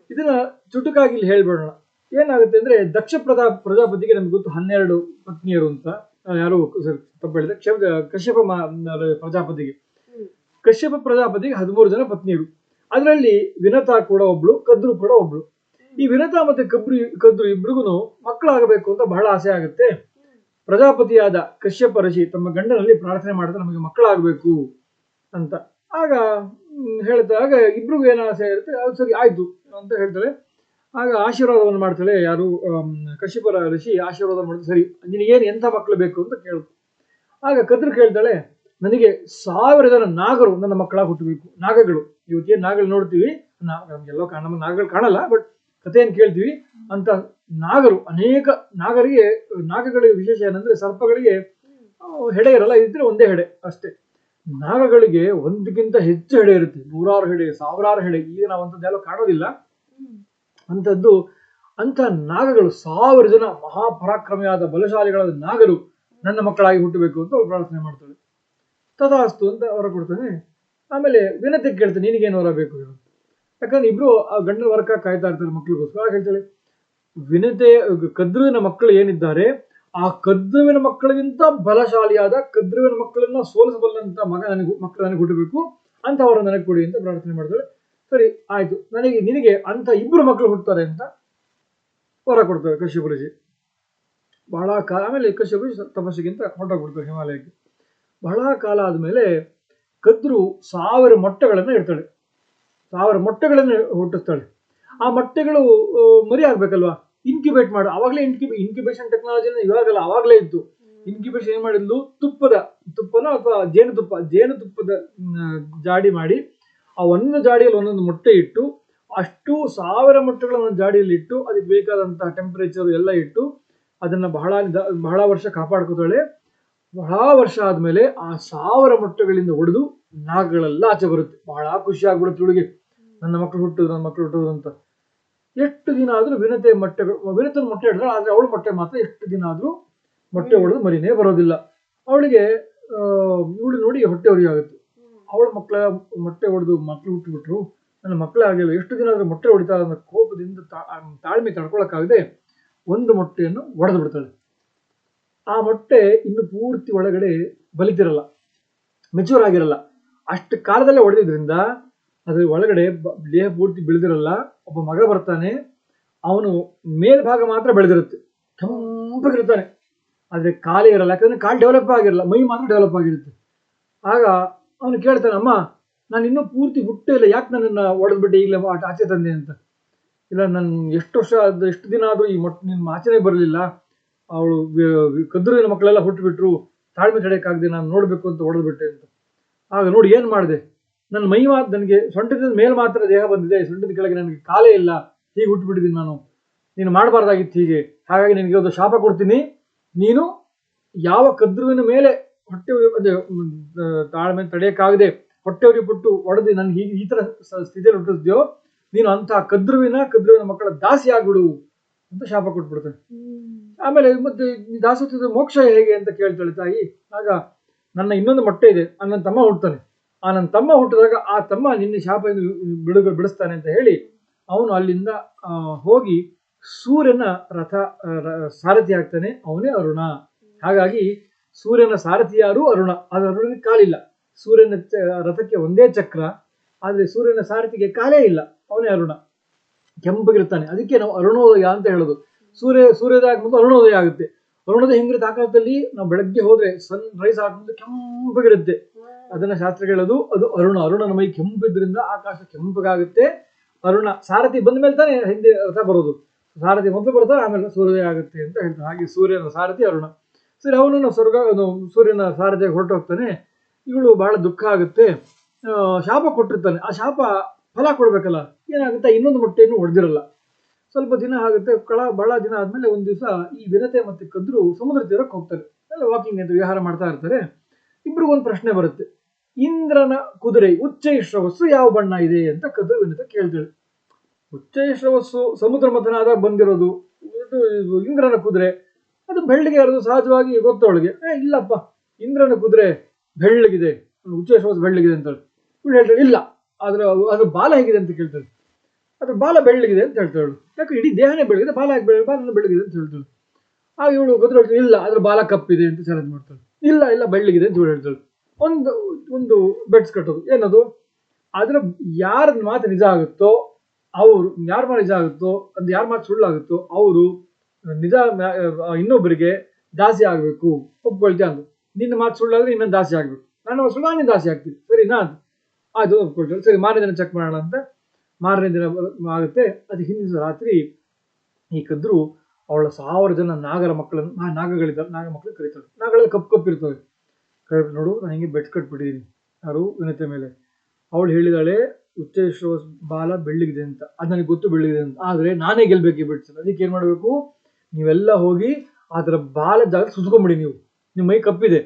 ಇದನ್ನ ಚುಟುಕಾಗಿ ಇಲ್ಲಿ ಹೇಳ್ಬಿಡೋಣ. ಏನಾಗುತ್ತೆ ಅಂದ್ರೆ, ದಕ್ಷ ಪ್ರಜಾಪತಿಗೆ ನಮ್ಗೆ ಗೊತ್ತು 12 ಪತ್ನಿಯರು ಅಂತ. ಯಾರು ತಪ್ಪು ಹೇಳಿದೆ, ಕಶ್ಯಪ ಪ್ರಜಾಪತಿಗೆ 13 ಜನ ಪತ್ನಿಯರು. ಅದರಲ್ಲಿ ವಿನತಾ ಕೂಡ ಒಬ್ಳು, ಕದ್ರು ಕೂಡ ಒಬ್ಳು. ಈ ವಿನತಾ ಮತ್ತೆ ಕದ್ರು ಇಬ್ರಿಗೂ ಮಕ್ಕಳಾಗಬೇಕು ಅಂತ ಬಹಳ ಆಸೆ ಆಗುತ್ತೆ. ಪ್ರಜಾಪತಿಯಾದ ಕಶ್ಯಪ ಋಷಿ ತಮ್ಮ ಗಂಡನಲ್ಲಿ ಪ್ರಾರ್ಥನೆ ಮಾಡ್ತಾರೆ, ನಮಗೆ ಮಕ್ಕಳಾಗಬೇಕು ಅಂತ. ಆಗ ಹೇಳ್ತಾಗ ಇಬ್ರಿಗೂ ಏನು ಆಸೆ ಇರುತ್ತೆ, ಅದು ಸರಿ ಆಯ್ತು ಅಂತ ಹೇಳ್ತಾಳೆ. ಆಗ ಆಶೀರ್ವಾದವನ್ನು ಮಾಡ್ತಾಳೆ. ಯಾರು ಕಶ್ಯಪ ಋಷಿ ಆಶೀರ್ವಾದ ಮಾಡ್ತಾರೆ, ಸರಿ ನಿನಗೇನು ಎಂಥ ಮಕ್ಕಳು ಬೇಕು ಅಂತ ಕೇಳ್ತು. ಆಗ ಕದ್ರು ಕೇಳ್ತಾಳೆ, ನನಗೆ 1000 ಜನ ನಾಗರು ನನ್ನ ಮಕ್ಕಳಾಗಿ ಹುಟ್ಟಬೇಕು. ನಾಗಗಳು, ಇವತ್ತೇನು ನಾಗಗಳು ನೋಡ್ತೀವಿ, ನಮ್ಗೆಲ್ಲೋ ನಮ್ಮ ನಾಗಗಳು ಕಾಣಲ್ಲ, ಬಟ್ ಕಥೆಯನ್ನು ಕೇಳ್ತೀವಿ. ಅಂತ ನಾಗರು, ಅನೇಕ ನಾಗಗಳಿಗೆ ವಿಶೇಷ ಏನಂದ್ರೆ, ಸರ್ಪಗಳಿಗೆ ಹೆಡೆ ಇರಲ್ಲ, ಇದ್ರೆ ಒಂದೇ ಹೆಡೆ ಅಷ್ಟೇ. ನಾಗಗಳಿಗೆ ಒಂದಕ್ಕಿಂತ ಹೆಚ್ಚು ಹೆಡೆ ಇರುತ್ತೆ, 100 ಹೆಡೆ, 1000 ಹೆಡೆ. ಈಗ ನಾವು ಅಂಥದ್ದೆಲ್ಲ ಕಾಣೋದಿಲ್ಲ. ಅಂಥದ್ದು ಅಂಥ ನಾಗಗಳು 1000 ಜನ ಮಹಾಪರಾಕ್ರಮಿಯಾದ ಬಲಶಾಲಿಗಳಾದ ನಾಗರು ನನ್ನ ಮಕ್ಕಳಾಗಿ ಹುಟ್ಟಬೇಕು ಅಂತ ಅವ್ರು ಪ್ರಾರ್ಥನೆ ಮಾಡ್ತಾಳೆ. ತಥಾಸ್ತು ಅಂತ ವರ ಕೊಡ್ತಾನೆ. ಆಮೇಲೆ ವಿನತೆ ಕೇಳ್ತಾನೆ, ನಿನಗೇನು ವರ ಬೇಕು? ಯಾಕಂದ್ರೆ ಇಬ್ರು ಆ ಗಂಡನ ವರಕ ಕಾಯ್ತಾ ಇರ್ತಾರೆ ಮಕ್ಕಳಿಗೋಸ್ಕರ. ಹೇಳ್ತಾಳೆ, ವಿನತೆ ಕದ್ರುವಿನ ಮಕ್ಕಳು ಏನಿದ್ದಾರೆ, ಆ ಕದ್ರುವಿನ ಮಕ್ಕಳಿಗಿಂತ ಬಲಶಾಲಿಯಾದ ಕದ್ರುವಿನ ಮಕ್ಕಳನ್ನ ಸೋಲಿಸಬಲ್ಲಂತ ಮಕ್ಕಳು ನನಗೆ ಹುಟ್ಟಬೇಕು ಅಂತ ಅವರ ನನಗೆ ಕೊಡಿ ಅಂತ ಪ್ರಾರ್ಥನೆ ಮಾಡ್ತಾಳೆ. ಸರಿ ಆಯ್ತು, ನಿನಗೆ ಅಂತ 2 ಮಕ್ಕಳು ಹುಟ್ಟುತ್ತಾರೆ ಅಂತ ವರ ಕೊಡ್ತಾರೆ ಕಶ್ಯಪ ಋಷಿ. ಬಹಳ ಕಾಲ ಆಮೇಲೆ ಕಶ್ಯಪ ಋಷಿ ತಪಸ್ಸಿಗಿಂತ ಹೊರಟೋಗ್ಬಿಡ್ತಾರೆ ಹಿಮಾಲಯಕ್ಕೆ. ಬಹಳ ಕಾಲ ಆದ್ಮೇಲೆ ಕದ್ರು 1000 ಮೊಟ್ಟೆಗಳನ್ನು ಇಡ್ತಾಳೆ, 1000 ಮೊಟ್ಟೆಗಳನ್ನು ಹುಟ್ಟಿಸ್ತಾಳೆ. ಆ ಮೊಟ್ಟೆಗಳು ಮರಿ ಆಗ್ಬೇಕಲ್ವಾ, ಇನ್ಕ್ಯುಬೇಟ್ ಮಾಡು. ಅವಾಗಲೇ ಇನ್ಕ್ಯುಬೇಷನ್ ಟೆಕ್ನಾಲಜಿನ ಇವಾಗಲ್ಲ, ಅವಾಗಲೇ ಇತ್ತು. ಇನ್ಕ್ಯುಬೇಷನ್ ಏನ್ ಮಾಡಿದ್ಲು, ತುಪ್ಪನ ಅಥವಾ ಜೇನುತುಪ್ಪದ ಜಾಡಿ ಮಾಡಿ, ಆ ಒಂದೊಂದು ಜಾಡಿಯಲ್ಲಿ ಒಂದೊಂದು ಮೊಟ್ಟೆ ಇಟ್ಟು, ಅಷ್ಟು 1000 ಮೊಟ್ಟೆಗಳನ್ನು ಜಾಡಿಯಲ್ಲಿ ಇಟ್ಟು, ಅದಕ್ಕೆ ಬೇಕಾದಂತಹ ಟೆಂಪರೇಚರ್ ಎಲ್ಲ ಇಟ್ಟು ಅದನ್ನ ಬಹಳ ವರ್ಷ ಕಾಪಾಡ್ಕೋತಾಳೆ. ಬಹಳ ವರ್ಷ ಆದ್ಮೇಲೆ ಆ 1000 ಮೊಟ್ಟೆಗಳಿಂದ ಹೊಡೆದು ನಾಗಗಳೆಲ್ಲ ಆಚೆ ಬರುತ್ತೆ. ಬಹಳ ಖುಷಿ ಆಗ್ಬಿಡುತ್ತೆ ಇವಳಿಗೆ, ನನ್ನ ಮಕ್ಕಳು ಹುಟ್ಟುದು ಅಂತ. ಎಷ್ಟು ದಿನ ಆದ್ರೂ ವಿನತನ ಮೊಟ್ಟೆ ಹಿಡಿದ್ರೆ, ಆದ್ರೆ ಅವಳ ಮೊಟ್ಟೆ ಮಾತ್ರ ಎಷ್ಟು ದಿನ ಆದ್ರೂ ಮೊಟ್ಟೆ ಹೊಡೆದು ಮರಿನೇ ಬರೋದಿಲ್ಲ. ಅವಳಿಗೆ ಇವಳು ನೋಡಿ ಹೊಟ್ಟೆ ಉರಿ ಆಗುತ್ತೆ. ಅವಳ ಮಕ್ಕಳ ಮೊಟ್ಟೆ ಹೊಡೆದು ಮಕ್ಕಳು ಹುಟ್ಟುಬಿಟ್ರು, ನನ್ನ ಮಕ್ಕಳೇ ಆಗಿಲ್ಲ, ಎಷ್ಟು ದಿನ ಆದ್ರೂ ಮೊಟ್ಟೆ ಹೊಡಿತಾ ಅನ್ನೋ ಕೋಪದಿಂದ ತಾಳ್ಮೆ ತಡ್ಕೊಳಕ್ಕಾಗದೆ ಒಂದು ಮೊಟ್ಟೆಯನ್ನು ಒಡೆದು ಬಿಡ್ತಾಳೆ. ಆ ಮೊಟ್ಟೆ ಇನ್ನು ಪೂರ್ತಿ ಒಳಗಡೆ ಬಲಿತಿರಲ್ಲ, ಮೆಚೂರ್ ಆಗಿರಲ್ಲ. ಅಷ್ಟು ಕಾಲದಲ್ಲೇ ಹೊಡೆದಿದ್ರಿಂದ ಅದ್ರ ಒಳಗಡೆ ದೇಹ ಪೂರ್ತಿ ಬೆಳೆದಿರಲ್ಲ. ಒಬ್ಬ ಮಗ ಬರ್ತಾನೆ, ಅವನು ಮೇಲ್ಭಾಗ ಮಾತ್ರ ಬೆಳೆದಿರುತ್ತೆ, ಕೆಂಪಗಿರ್ತಾನೆ, ಆದ್ರೆ ಕಾಲೇ ಇರಲ್ಲ. ಯಾಕಂದ್ರೆ ಕಾಲು ಡೆವಲಪ್ ಆಗಿರಲ್ಲ, ಮೈ ಮಾತ್ರ ಡೆವಲಪ್ ಆಗಿರುತ್ತೆ. ಆಗ ಅವನು ಕೇಳ್ತಾನೆ, ಅಮ್ಮ ನಾನು ಇನ್ನೂ ಪೂರ್ತಿ ಹುಟ್ಟೇ ಇಲ್ಲ, ಯಾಕೆ ನನ್ನನ್ನು ಒಡೆದ್ಬಿಟ್ಟೆ ಈಗಲೇ ಆಚೆ ತಂದೆ ಅಂತ. ಇಲ್ಲ, ನಾನು ಎಷ್ಟು ದಿನ ಆದ್ರೂ ಈ ನಿನ್ನ ಆಚೆನೇ ಬರಲಿಲ್ಲ, ಅವಳು ಕದ್ರುವಿನ ಮಕ್ಕಳೆಲ್ಲ ಹುಟ್ಟುಬಿಟ್ರು, ತಾಳ್ಮೆ ತಡೆಯಕ್ಕಾಗದೆ ನಾನು ನೋಡ್ಬೇಕು ಅಂತ ಹೊಡೆದ್ಬಿಟ್ಟೆ ಅಂತ. ಆಗ ನೋಡಿ ಏನ್ ಮಾಡಿದೆ, ನನ್ನ ಮೈ ಮಾತ್ರ, ನನಗೆ ಸೊಂಟದ ಮೇಲೆ ಮಾತ್ರ ದೇಹ ಬಂದಿದೆ, ಸೊಂಟದ ಕೆಳಗೆ ನನಗೆ ಕಾಲೇ ಇಲ್ಲ, ಹೀಗೆ ಹುಟ್ಟುಬಿಟ್ಟಿದ್ದೀನಿ ನಾನು, ನೀನು ಮಾಡಬಾರ್ದಾಗಿತ್ತು ಹೀಗೆ. ಹಾಗಾಗಿ ನಿನಗೆ ಒಂದು ಶಾಪ ಕೊಡ್ತೀನಿ, ನೀನು ಯಾವ ಕದ್ರುವಿನ ಮೇಲೆ ಹೊಟ್ಟೆ ತಾಳ್ಮೆ ತಡೆಯಕ್ಕಾಗದೆ ಹೊಟ್ಟೆ ಉರಿ ಬಿಟ್ಟು ಹೊಡೆದು ನನ್ಗೆ ಈ ತರ ಸ್ಥಿತಿಯಲ್ಲಿ ಹುಟ್ಟಿಸ್ದ್ಯೋ, ನೀನು ಅಂತ ಕದ್ರುವಿನ ಮಕ್ಕಳ ದಾಸಿ ಆಗ್ಬಿಡು ಅಂತ ಶಾಪ ಕೊಟ್ಬಿಡ್ತಾನೆ. ಆಮೇಲೆ ಮತ್ತೆ ದಾಸತ್ವದ ಮೋಕ್ಷ ಹೇಗೆ ಅಂತ ಕೇಳ್ತಾಳೆ ತಾಯಿ. ಆಗ ನನ್ನ ಇನ್ನೊಂದು ಮೊಟ್ಟೆ ಇದೆ, ನನ್ನ ತಮ್ಮ ಹುಡ್ತಾನೆ, ಆ ನನ್ನ ತಮ್ಮ ಹುಟ್ಟಿದಾಗ ಆ ತಮ್ಮ ನಿನ್ನ ಶಾಪ ಬಿಡಿಸ್ತಾನೆ ಅಂತ ಹೇಳಿ ಅವನು ಅಲ್ಲಿಂದ ಹೋಗಿ ಸೂರ್ಯನ ಸಾರಥಿ ಆಗ್ತಾನೆ, ಅವನೇ ಅರುಣ. ಹಾಗಾಗಿ ಸೂರ್ಯನ ಸಾರಥಿ ಯಾರು, ಅರುಣ. ಅದು ಅರುಣನಿಗೆ ಕಾಲಿಲ್ಲ, ಸೂರ್ಯನ ರಥಕ್ಕೆ ಒಂದೇ ಚಕ್ರ, ಆದ್ರೆ ಸೂರ್ಯನ ಸಾರಥಿಗೆ ಕಾಲೇ ಇಲ್ಲ, ಅವನೇ ಅರುಣ, ಕೆಂಪಗಿರ್ತಾನೆ. ಅದಕ್ಕೆ ನಾವು ಅರುಣೋದಯ ಅಂತ ಹೇಳೋದು. ಸೂರ್ಯೋದಯ ಆಗ್ಬಂದು ಅರುಣೋದಯ ಆಗುತ್ತೆ. ಅರುಣೋದಯ ಹೆಂಗಿರುತ್ತೆ, ಆಕಾಶದಲ್ಲಿ ನಾವು ಬೆಳಗ್ಗೆ ಹೋದ್ರೆ ಸನ್ ರೈಸ್ ಆಗ್ಬಂದು ಕೆಂಪಗಿರುತ್ತೆ, ಅದನ್ನ ಶಾಸ್ತ್ರ ಹೇಳೋದು, ಅದು ಅರುಣನ ಮೈ ಕೆಂಪಿದ್ರಿಂದ ಆಕಾಶ ಕೆಂಪಗಾಗುತ್ತೆ. ಅರುಣ ಸಾರಥಿ ಬಂದ ಮೇಲೆ ತಾನೇ ಹಿಂದೆ ರಥ ಬರೋದು, ಸಾರಥಿ ಮೊದಲು ಬರ್ತಾರೆ, ಆಮೇಲೆ ಸೂರ್ಯೋದಯ ಆಗುತ್ತೆ ಅಂತ ಹೇಳ್ತಾರೆ. ಹಾಗೆ ಸೂರ್ಯನ ಸಾರಥಿ ಅರುಣ. ಸರಿ, ಅವನು ಸೂರ್ಯನ ಸಾರಥಿಯಾಗಿ ಹೊರಟೋಗ್ತಾನೆ. ಇವಳು ಬಹಳ ದುಃಖ ಆಗುತ್ತೆ, ಶಾಪ ಕೊಟ್ಟಿರ್ತಾನೆ. ಆ ಶಾಪ ಫಲ ಕೊಡ್ಬೇಕಲ್ಲ. ಏನಾಗುತ್ತೆ, ಇನ್ನೊಂದು ಮೊಟ್ಟೆಯನ್ನು ಹೊಡೆದಿರಲ್ಲ. ಸ್ವಲ್ಪ ದಿನ ಆಗುತ್ತೆ, ಬಹಳ ದಿನ ಆದ್ಮೇಲೆ ಒಂದ್ ದಿವಸ ಈ ವಿನತೆ ಮತ್ತೆ ಕದ್ರು ಸಮುದ್ರ ತೀರಕ್ಕೆ ಹೋಗ್ತಾರೆ. ಎಲ್ಲ ವಾಕಿಂಗ್ ಅಂತ ವಿಹಾರ ಮಾಡ್ತಾ ಇರ್ತಾರೆ. ಇಬ್ರಿಗೊಂದು ಪ್ರಶ್ನೆ ಬರುತ್ತೆ. ಇಂದ್ರನ ಕುದುರೆ ಉಚ್ಚೈಶ್ರವಸ್ಸು ಯಾವ ಬಣ್ಣ ಇದೆ ಅಂತ ಕದ್ರು ವಿನತೆ ಕೇಳ್ತಾಳೆ. ಉಚ್ಚೈಶ್ರವಸ್ಸು ಸಮುದ್ರ ಮಥನಾದಾಗ ಬಂದಿರೋದು, ಇಂದ್ರನ ಕುದುರೆ ಅದು ಬೆಳ್ಳಗೆ ಇರೋದು ಸಹಜವಾಗಿ ಗೊತ್ತವಳಿಗೆ. ಇಲ್ಲಪ್ಪ, ಇಂದ್ರನ ಕುದುರೆ ಬೆಳ್ಳಗಿದೆ, ಉಚ್ಚೈಶ್ರವಸ್ಸು ಬೆಳ್ಳಗಿದೆ ಅಂತ ಇವಳು ಹೇಳ್ತಾಳೆ. ಇಲ್ಲ, ಅದ್ರ ಬಾಲ ಹೇಗಿದೆ ಅಂತ ಕೇಳ್ತಾಳೆ. ಅದ್ರ ಬಾಲ ಬೆಳ್ಳಗಿದೆ ಅಂತ ಹೇಳ್ತಾಳು. ಯಾಕೆ ಇಡೀ ದೇಹನೇ ಬೆಳಗಿದೆ, ಬಾಲ ಯಾಕೆ ಬಾಲನ ಬೆಳಗಿದೆ ಅಂತ ಹೇಳ್ತಾಳು. ಆಗ ಇವಳು ಗೊತ್ತಿರೋ ಇಲ್ಲ, ಅದ್ರ ಬಾಲ ಕಪ್ಪಿದೆ ಅಂತ ಚಾಲೆಂಜ್ ಮಾಡ್ತಾಳೆ. ಇಲ್ಲ ಬೆಳ್ಳಗಿದೆ ಅಂತ ಇವಳು ಹೇಳ್ತಾಳು. ಒಂದು ಬೆಟ್ಸ್ ಕಟ್ಟೋದು. ಏನದು, ಅದ್ರ ಯಾರ ಮಾತು ನಿಜ ಆಗುತ್ತೋ ಅವರು, ಯಾರ ಮಾತು ನಿಜ ಆಗುತ್ತೋ ಅದು, ಯಾರ ಮಾತು ಸುಳ್ಳಾಗುತ್ತೋ ಅವರು ನಿಜ ಇನ್ನೊಬ್ಬರಿಗೆ ದಾಸಿ ಆಗ್ಬೇಕು. ಒಪ್ಕೊಳ್ತೀಯ ಅಂದು, ನಿನ್ನ ಮಾತು ಸುಳ್ಳಾದ್ರೆ ಇನ್ನೊಂದು ದಾಸಿ ಆಗ್ಬೇಕು, ನನ್ನ ಮಾತು ಸುಳ್ಳು ನೀನು ದಾಸಿ ಆಗ್ತೀವಿ, ಸರಿನಾ ಅಂತ. ಅದು ಒಪ್ಕೊಳ್ತಾರೆ. ಸರಿ, ಮಾರನೇ ದಿನ ಚೆಕ್ ಮಾಡೋಣ ಅಂತ ಮಾರನೇ ದಿನ ಆಗುತ್ತೆ. ಅದು ಹಿಂದಿನ ರಾತ್ರಿ ಈ ಕದ್ರು ಅವಳ 1000 ಜನ ನಾಗರ ಮಕ್ಕಳನ್ನು, ನಾಗಗಳಿದ್ದಾರೆ, ನಾಗ ಮಕ್ಕಳು ಕರೀತಾಳೆ. ನಾಗಗಳಲ್ಲಿ ಕಪ್ಪಿರ್ತವೆ. ನೋಡು, ನಾನು ಹಿಂಗೆ ಬೆಟ್ ಕಟ್ಬಿಟ್ಟಿದ್ದೀನಿ ಯಾರು ವಿನತೆ ಮೇಲೆ. ಅವಳು ಹೇಳಿದಾಳೆ ಉಚ್ಚೈಶ್ರವ ಬಾಲ ಬೆಳ್ಳಗಿದೆ ಅಂತ. ಅದು ನನಗೆ ಗೊತ್ತು ಬೆಳ್ಳಗಿದೆ ಅಂತ, ಆದ್ರೆ ನಾನೇ ಗೆಲ್ಬೇಕು ಈ ಬೆಟ್ಸ್. ಅದಕ್ಕೆ ಏನ್ ಮಾಡ್ಬೇಕು, ನೀವೆಲ್ಲ ಹೋಗಿ ಅದರ ಬಾಲ ಜಾಗ ಸುತ್ಕೊಂಡ್ಬಿಡಿ. ನಿಮ್ಮ ಮೈ ಕಪ್ಪಿದೆ,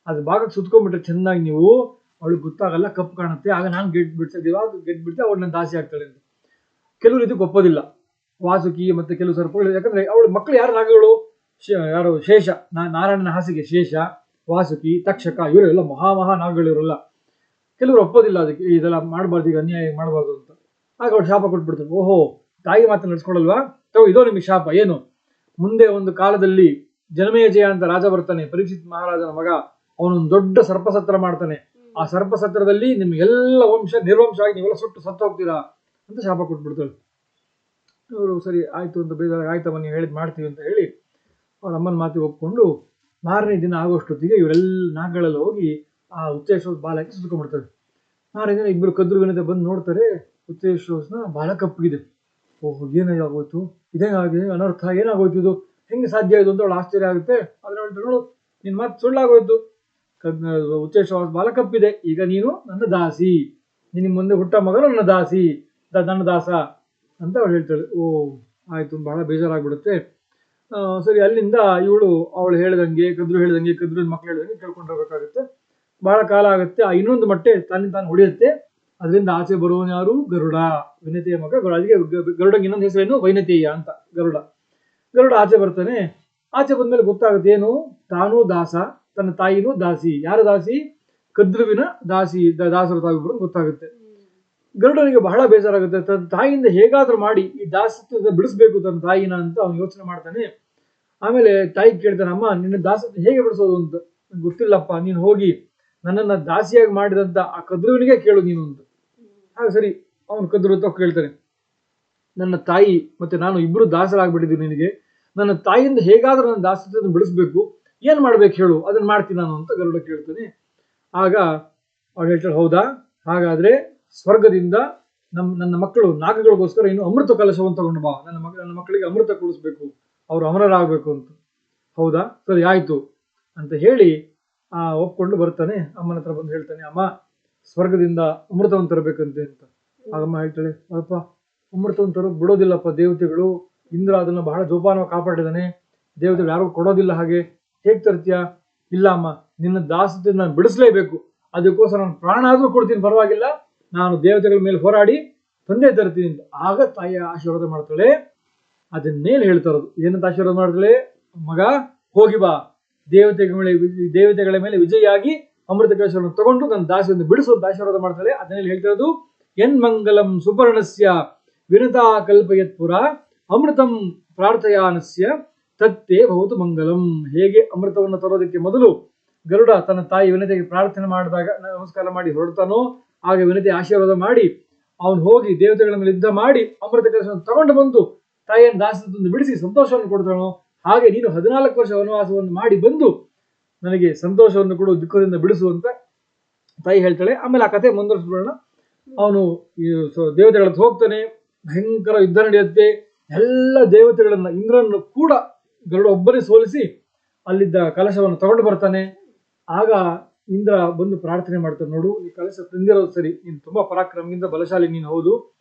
ಅದ್ರ ಭಾಗಕ್ಕೆ ಸುತ್ಕೊಂಡ್ಬಿಟ್ರೆ ಚೆನ್ನಾಗಿ ನೀವು, ಅವಳಿಗೆ ಗೊತ್ತಾಗಲ್ಲ, ಕಪ್ಪು ಕಾಣುತ್ತೆ. ಆಗ ನಾನು ಗೆದ್ಬಿಡ್ತಿದ್ದೀವಿ, ಗೆದ್ಬಿಡ್ತೀವಿ, ಅವಳು ನನ್ನ ದಾಸಿ ಆಗ್ತಾಳೆ ಅಂತ. ಕೆಲವರು ಇದಕ್ಕೆ ಒಪ್ಪೋದಿಲ್ಲ, ವಾಸುಕಿ ಮತ್ತೆ ಕೆಲವು ಸರ್ಪಗಳು. ಯಾಕಂದ್ರೆ ಅವಳ ಮಕ್ಕಳು ಯಾರು ನಾಗಗಳು, ಯಾರು ಶೇಷ, ನಾರಾಯಣನ ಹಾಸಿಗೆ ಶೇಷ, ವಾಸುಕಿ, ತಕ್ಷಕ, ಇವರೆಲ್ಲ ಮಹಾ ನಾಗಗಳು ಇವರೆಲ್ಲ. ಕೆಲವರು ಒಪ್ಪೋದಿಲ್ಲ, ಅದಕ್ಕೆ ಇದೆಲ್ಲ ಮಾಡಬಾರ್ದು, ಈಗ ಅನ್ಯಾಯ ಮಾಡಬಾರ್ದು ಅಂತ. ಆಗ ಅವ್ರು ಶಾಪ ಕೊಟ್ಬಿಡ್ತಾರೆ. ಓಹೋ, ತಾಯಿ ಮಾತನ್ನು ನಡೆಸ್ಕೊಡಲ್ವಾ, ಇದೋ ನಿಮಗೆ ಶಾಪ. ಏನು, ಮುಂದೆ ಒಂದು ಕಾಲದಲ್ಲಿ ಜನಮೇಜಯ ಅಂತ ರಾಜ ಬರ್ತಾನೆ, ಪರೀಕ್ಷಿತ್ ಮಹಾರಾಜನ ಮಗ. ಅವನೊಂದು ದೊಡ್ಡ ಸರ್ಪಸತ್ರ ಮಾಡ್ತಾನೆ. ಆ ಸರ್ಪಸತ್ರದಲ್ಲಿ ನಿಮ್ಗೆಲ್ಲ ನಿರ್ವಂಶ ಆಗಿ ನೀವೆಲ್ಲ ಸತ್ತು ಹೋಗ್ತೀರಾ ಅಂತ ಶಾಪ ಕೊಟ್ಬಿಡ್ತಾಳೆ. ಇವರು ಸರಿ ಆಯ್ತು ಅಂತ ಬೇಜಾರಾಗಿ, ಆಯ್ತಮ್ಮ ನೀವು ಹೇಳಿದ್ ಮಾಡ್ತೀವಿ ಅಂತ ಹೇಳಿ ಅವ್ರ ಅಮ್ಮನ ಮಾತಿಗೆ ಒಪ್ಕೊಂಡು ಮಾರನೇ ದಿನ ಆಗೋಷ್ಟೊತ್ತಿಗೆ ಇವರೆಲ್ಲ ನಾಗಗಳಲ್ಲಿ ಹೋಗಿ ಆ ಉಚ್ಚೈಶ್ರವಸ್ ಬಾಲ ಹಾಕಿ ಸುತ್ಕೊಂಡ್ಬಿಡ್ತಾರೆ. ಮಾರನೇ ದಿನ ಇಬ್ಬರು ಕದ್ರು ವಿನತೆ ಬಂದು ನೋಡ್ತಾರೆ, ಉಚ್ಚೈಶ್ರವಸ್ನ ಬಾಲ ಕಪ್ಪಗಿದೆ. ಓಹೋ, ಏನಾಗೋಯ್ತು, ಇದೇನಾಗಿದೆ, ಅನರ್ಥ, ಏನಾಗೋಯ್ತು, ಇದು ಹೆಂಗೆ ಸಾಧ್ಯ ಇದು ಅಂತ ಅವಳು ಆಶ್ಚರ್ಯ ಆಗುತ್ತೆ. ಆದ್ರೆ ಅವಳು ನೋಡು, ನಿನ್ ಮಾತು ಸುಳ್ಳಾಗೋಯ್ತು, ಉಚ್ಚೈಶ್ರವಸ್ ಬಾಲ ಕಪ್ಪಿದೆ, ಈಗ ನೀನು ನನ್ನ ದಾಸಿ, ನಿನ್ನ ಮುಂದೆ ಹುಟ್ಟ ಮಗನು ನನ್ನ ದಾಸಿ, ನನ್ನ ದಾಸ ಅಂತ ಅವಳು ಹೇಳ್ತಾಳೆ. ಓ ಆಯ್ತು, ಬಹಳ ಬೇಜಾರಾಗ್ಬಿಡುತ್ತೆ. ಸರಿ, ಅಲ್ಲಿಂದ ಇವಳು ಅವಳು ಹೇಳಿದಂಗೆ, ಕದ್ರು ಮಕ್ಕಳು ಹೇಳಿದಂಗೆ ಕೇಳ್ಕೊಂಡಿರ್ಬೇಕಾಗುತ್ತೆ. ಬಹಳ ಕಾಲ ಆಗುತ್ತೆ. ಆ ಇನ್ನೊಂದು ಮೊಟ್ಟೆ ತಾನು ಹೊಡೆಯುತ್ತೆ. ಅದರಿಂದ ಆಚೆ ಬರುವವನು ಯಾರು, ಗರುಡ, ವಿನತೆಯ ಮಗ ಗರುಡ. ಅದಕ್ಕೆ ಗರುಡಂಗೆ ಇನ್ನೊಂದು ಹೆಸರೇನು, ವೈನತೇಯ ಅಂತ. ಗರುಡ ಆಚೆ ಬರ್ತಾನೆ. ಆಚೆ ಬಂದ್ಮೇಲೆ ಗೊತ್ತಾಗುತ್ತೆ ಏನು, ತಾನೂ ದಾಸ, ತನ್ನ ತಾಯಿನೂ ದಾಸಿ. ಯಾರ ದಾಸಿ, ಕದ್ರುವಿನ ದಾಸಿ, ದಾಸರು ತಾವಿಬ್ಬರು ಗೊತ್ತಾಗುತ್ತೆ. ಗರುಡನಿಗೆ ಬಹಳ ಬೇಜಾರಾಗುತ್ತೆ. ತನ್ನ ತಾಯಿಯಿಂದ ಹೇಗಾದ್ರೂ ಮಾಡಿ ಈ ದಾಸತ್ವ ಬಿಡಿಸ್ಬೇಕು ತನ್ನ ತಾಯಿನ ಅಂತ ಅವನು ಯೋಚನೆ ಮಾಡ್ತಾನೆ. ಆಮೇಲೆ ತಾಯಿ ಕೇಳ್ತಾನೆ, ಅಮ್ಮ ನಿನ್ನ ದಾಸತ್ವ ಹೇಗೆ ಬಿಡಿಸೋದು ಅಂತ. ಗೊತ್ತಿಲ್ಲಪ್ಪ, ನೀನು ಹೋಗಿ ನನ್ನನ್ನ ದಾಸಿಯಾಗಿ ಮಾಡಿದಂತ ಆ ಕದ್ರುವಿನಿಗೆ ಕೇಳು ನೀನು ಅಂತ. ಹಾಗೆ ಸರಿ, ಅವನು ಕದ್ರು ಕೇಳ್ತಾನೆ, ನನ್ನ ತಾಯಿ ಮತ್ತೆ ನಾನು ಇಬ್ರು ದಾಸರಾಗ್ಬಿಟ್ಟಿದ್ದೀವಿ ನಿನಗೆ, ನನ್ನ ತಾಯಿಯಿಂದ ಹೇಗಾದ್ರೂ ನನ್ನ ದಾಸತ್ವವನ್ನು ಬಿಡಿಸ್ಬೇಕು, ಏನ್ ಮಾಡ್ಬೇಕು ಹೇಳು, ಅದನ್ನ ಮಾಡ್ತೀನಿ ನಾನು ಅಂತ ಗರುಡ ಕೇಳ್ತಾನೆ. ಆಗ ಅವಳು ಹೇಳ್ತಾಳೆ, ಹೌದಾ, ಹಾಗಾದ್ರೆ ಸ್ವರ್ಗದಿಂದ ನನ್ನ ಮಕ್ಕಳು ನಾಗಗಳಿಗೋಸ್ಕರ ಇನ್ನು ಅಮೃತ ಕಲಶವನ್ನು ತಗೊಂಡು ಬಾ, ನನ್ನ ಮಕ್ಕಳಿಗೆ ಅಮೃತ ಕುಡಿಸ್ಬೇಕು, ಅವ್ರು ಅಮರರಾಗಬೇಕು ಅಂತ. ಹೌದಾ, ಸರಿ ಆಯ್ತು ಅಂತ ಹೇಳಿ ಒಪ್ಕೊಂಡು ಬರ್ತಾನೆ. ಅಮ್ಮನ ಹತ್ರ ಬಂದು ಹೇಳ್ತಾನೆ, ಅಮ್ಮ ಸ್ವರ್ಗದಿಂದ ಅಮೃತವನ್ನು ತರಬೇಕಂತೆ ಅಂತ. ಆಗಮ್ಮ ಹೇಳ್ತಾಳೆ, ಅಲ್ಪ ಅಮೃತವನ್ನು ತರೋಕ್ ಬಿಡೋದಿಲ್ಲಪ್ಪ ದೇವತೆಗಳು, ಇಂದ್ರ ಅದನ್ನ ಬಹಳ ಜೋಪಾನವಾಗಿ ಕಾಪಾಡಿದಾನೆ, ದೇವತೆಗಳು ಯಾರು ಕೊಡೋದಿಲ್ಲ, ಹಾಗೆ ಹೇಗ್ ತರ್ತೀಯ? ಇಲ್ಲ ಅಮ್ಮ, ನಿನ್ನ ದಾಸತ್ವ ನಾನು ಬಿಡಿಸ್ಲೇಬೇಕು, ಅದಕ್ಕೋಸ್ಕರ ನಾನು ಪ್ರಾಣ ಆದ್ರೂ ಕೊಡ್ತೀನಿ, ಪರವಾಗಿಲ್ಲ, ನಾನು ದೇವತೆಗಳ ಮೇಲೆ ಹೋರಾಡಿ ತಂದೆ ತರ್ತೀನಿ ಅಂತ. ಆಗ ತಾಯಿಯ ಆಶೀರ್ವಾದ ಮಾಡ್ತಾಳೆ. ಅದನ್ನೇನು ಹೇಳ್ತಾ ಇರೋದು, ಏನಂತ ಆಶೀರ್ವಾದ ಮಾಡ್ತಾಳೆ, ಮಗ ಹೋಗಿ ಬಾ, ದೇವತೆಗಳ ಮೇಲೆ ವಿಜಯಿಯಾಗಿ ಅಮೃತ ಕಲಶವನ್ನು ತಗೊಂಡು ನನ್ನ ದಾಸಿಯನ್ನು ಬಿಡಿಸುವಂತ ಆಶೀರ್ವಾದ ಮಾಡ್ತಾಳೆ. ಅದನ್ನೇನು ಹೇಳ್ತಾ ಇರೋದು, ಎನ್ ಮಂಗಲಂ ಸುಪರ್ಣಸ್ಯ ವಿನತಾ ಕಲ್ಪಯತ್ ಪುರ ಅಮೃತಂ ಪ್ರಾರ್ಥಯಾನಸ್ಯ ತತ್ತೇ ಭವತು ಮಂಗಲಂ. ಹೇಗೆ ಅಮೃತವನ್ನು ತರೋದಕ್ಕೆ ಮೊದಲು ಗರುಡ ತನ್ನ ತಾಯಿ ವಿನತೆಗೆ ಪ್ರಾರ್ಥನೆ ಮಾಡಿದಾಗ ನಮಸ್ಕಾರ ಮಾಡಿ ಹೊರಡ್ತಾನೋ, ಆಗ ವಿನತೆ ಆಶೀರ್ವಾದ ಮಾಡಿ ಅವನು ಹೋಗಿ ದೇವತೆಗಳ ಮೇಲೆ ಯುದ್ಧ ಮಾಡಿ ಅಮೃತ ಕಲಶವನ್ನು ತಗೊಂಡು ಬಂದು ತಾಯಿಯನ್ನು ದಾಸತ್ವದಿಂದ ಬಿಡಿಸಿ ಸಂತೋಷವನ್ನು ಕೊಡ್ತಾನೋ, ಹಾಗೆ ನೀನು 14 ವರ್ಷ ವನವಾಸವನ್ನು ಮಾಡಿ ಬಂದು ನನಗೆ ಸಂತೋಷವನ್ನು ಕೊಡು, ದುಃಖದಿಂದ ಬಿಡಿಸುವಂತ ತಾಯಿ ಹೇಳ್ತಾಳೆ. ಆಮೇಲೆ ಆ ಕಥೆ ಮುಂದುವರಿಸ್ಬಿಡೋಣ. ಅವನು ದೇವತೆಗಳ ಹತ್ರ ಹೋಗ್ತಾನೆ, ಭಯಂಕರ ಯುದ್ಧ ನಡೆಯುತ್ತೆ. ಎಲ್ಲ ದೇವತೆಗಳನ್ನ, ಇಂದ್ರನನ್ನು ಕೂಡ ಗರುಡ ಒಬ್ಬನೇ ಸೋಲಿಸಿ ಅಲ್ಲಿದ್ದ ಕಲಶವನ್ನು ತಗೊಂಡು ಬರ್ತಾನೆ. ಆಗ ಇಂದ್ರ ಬಂದು ಪ್ರಾರ್ಥನೆ ಮಾಡ್ತಾನೆ, ನೋಡು ಈ ಕಲಶ ತಂದಿರೋದು ಸರಿ, ನೀನು ತುಂಬಾ ಪರಾಕ್ರಮದಿಂದ ಬಲಶಾಲಿ ನೀನು ಹೌದು,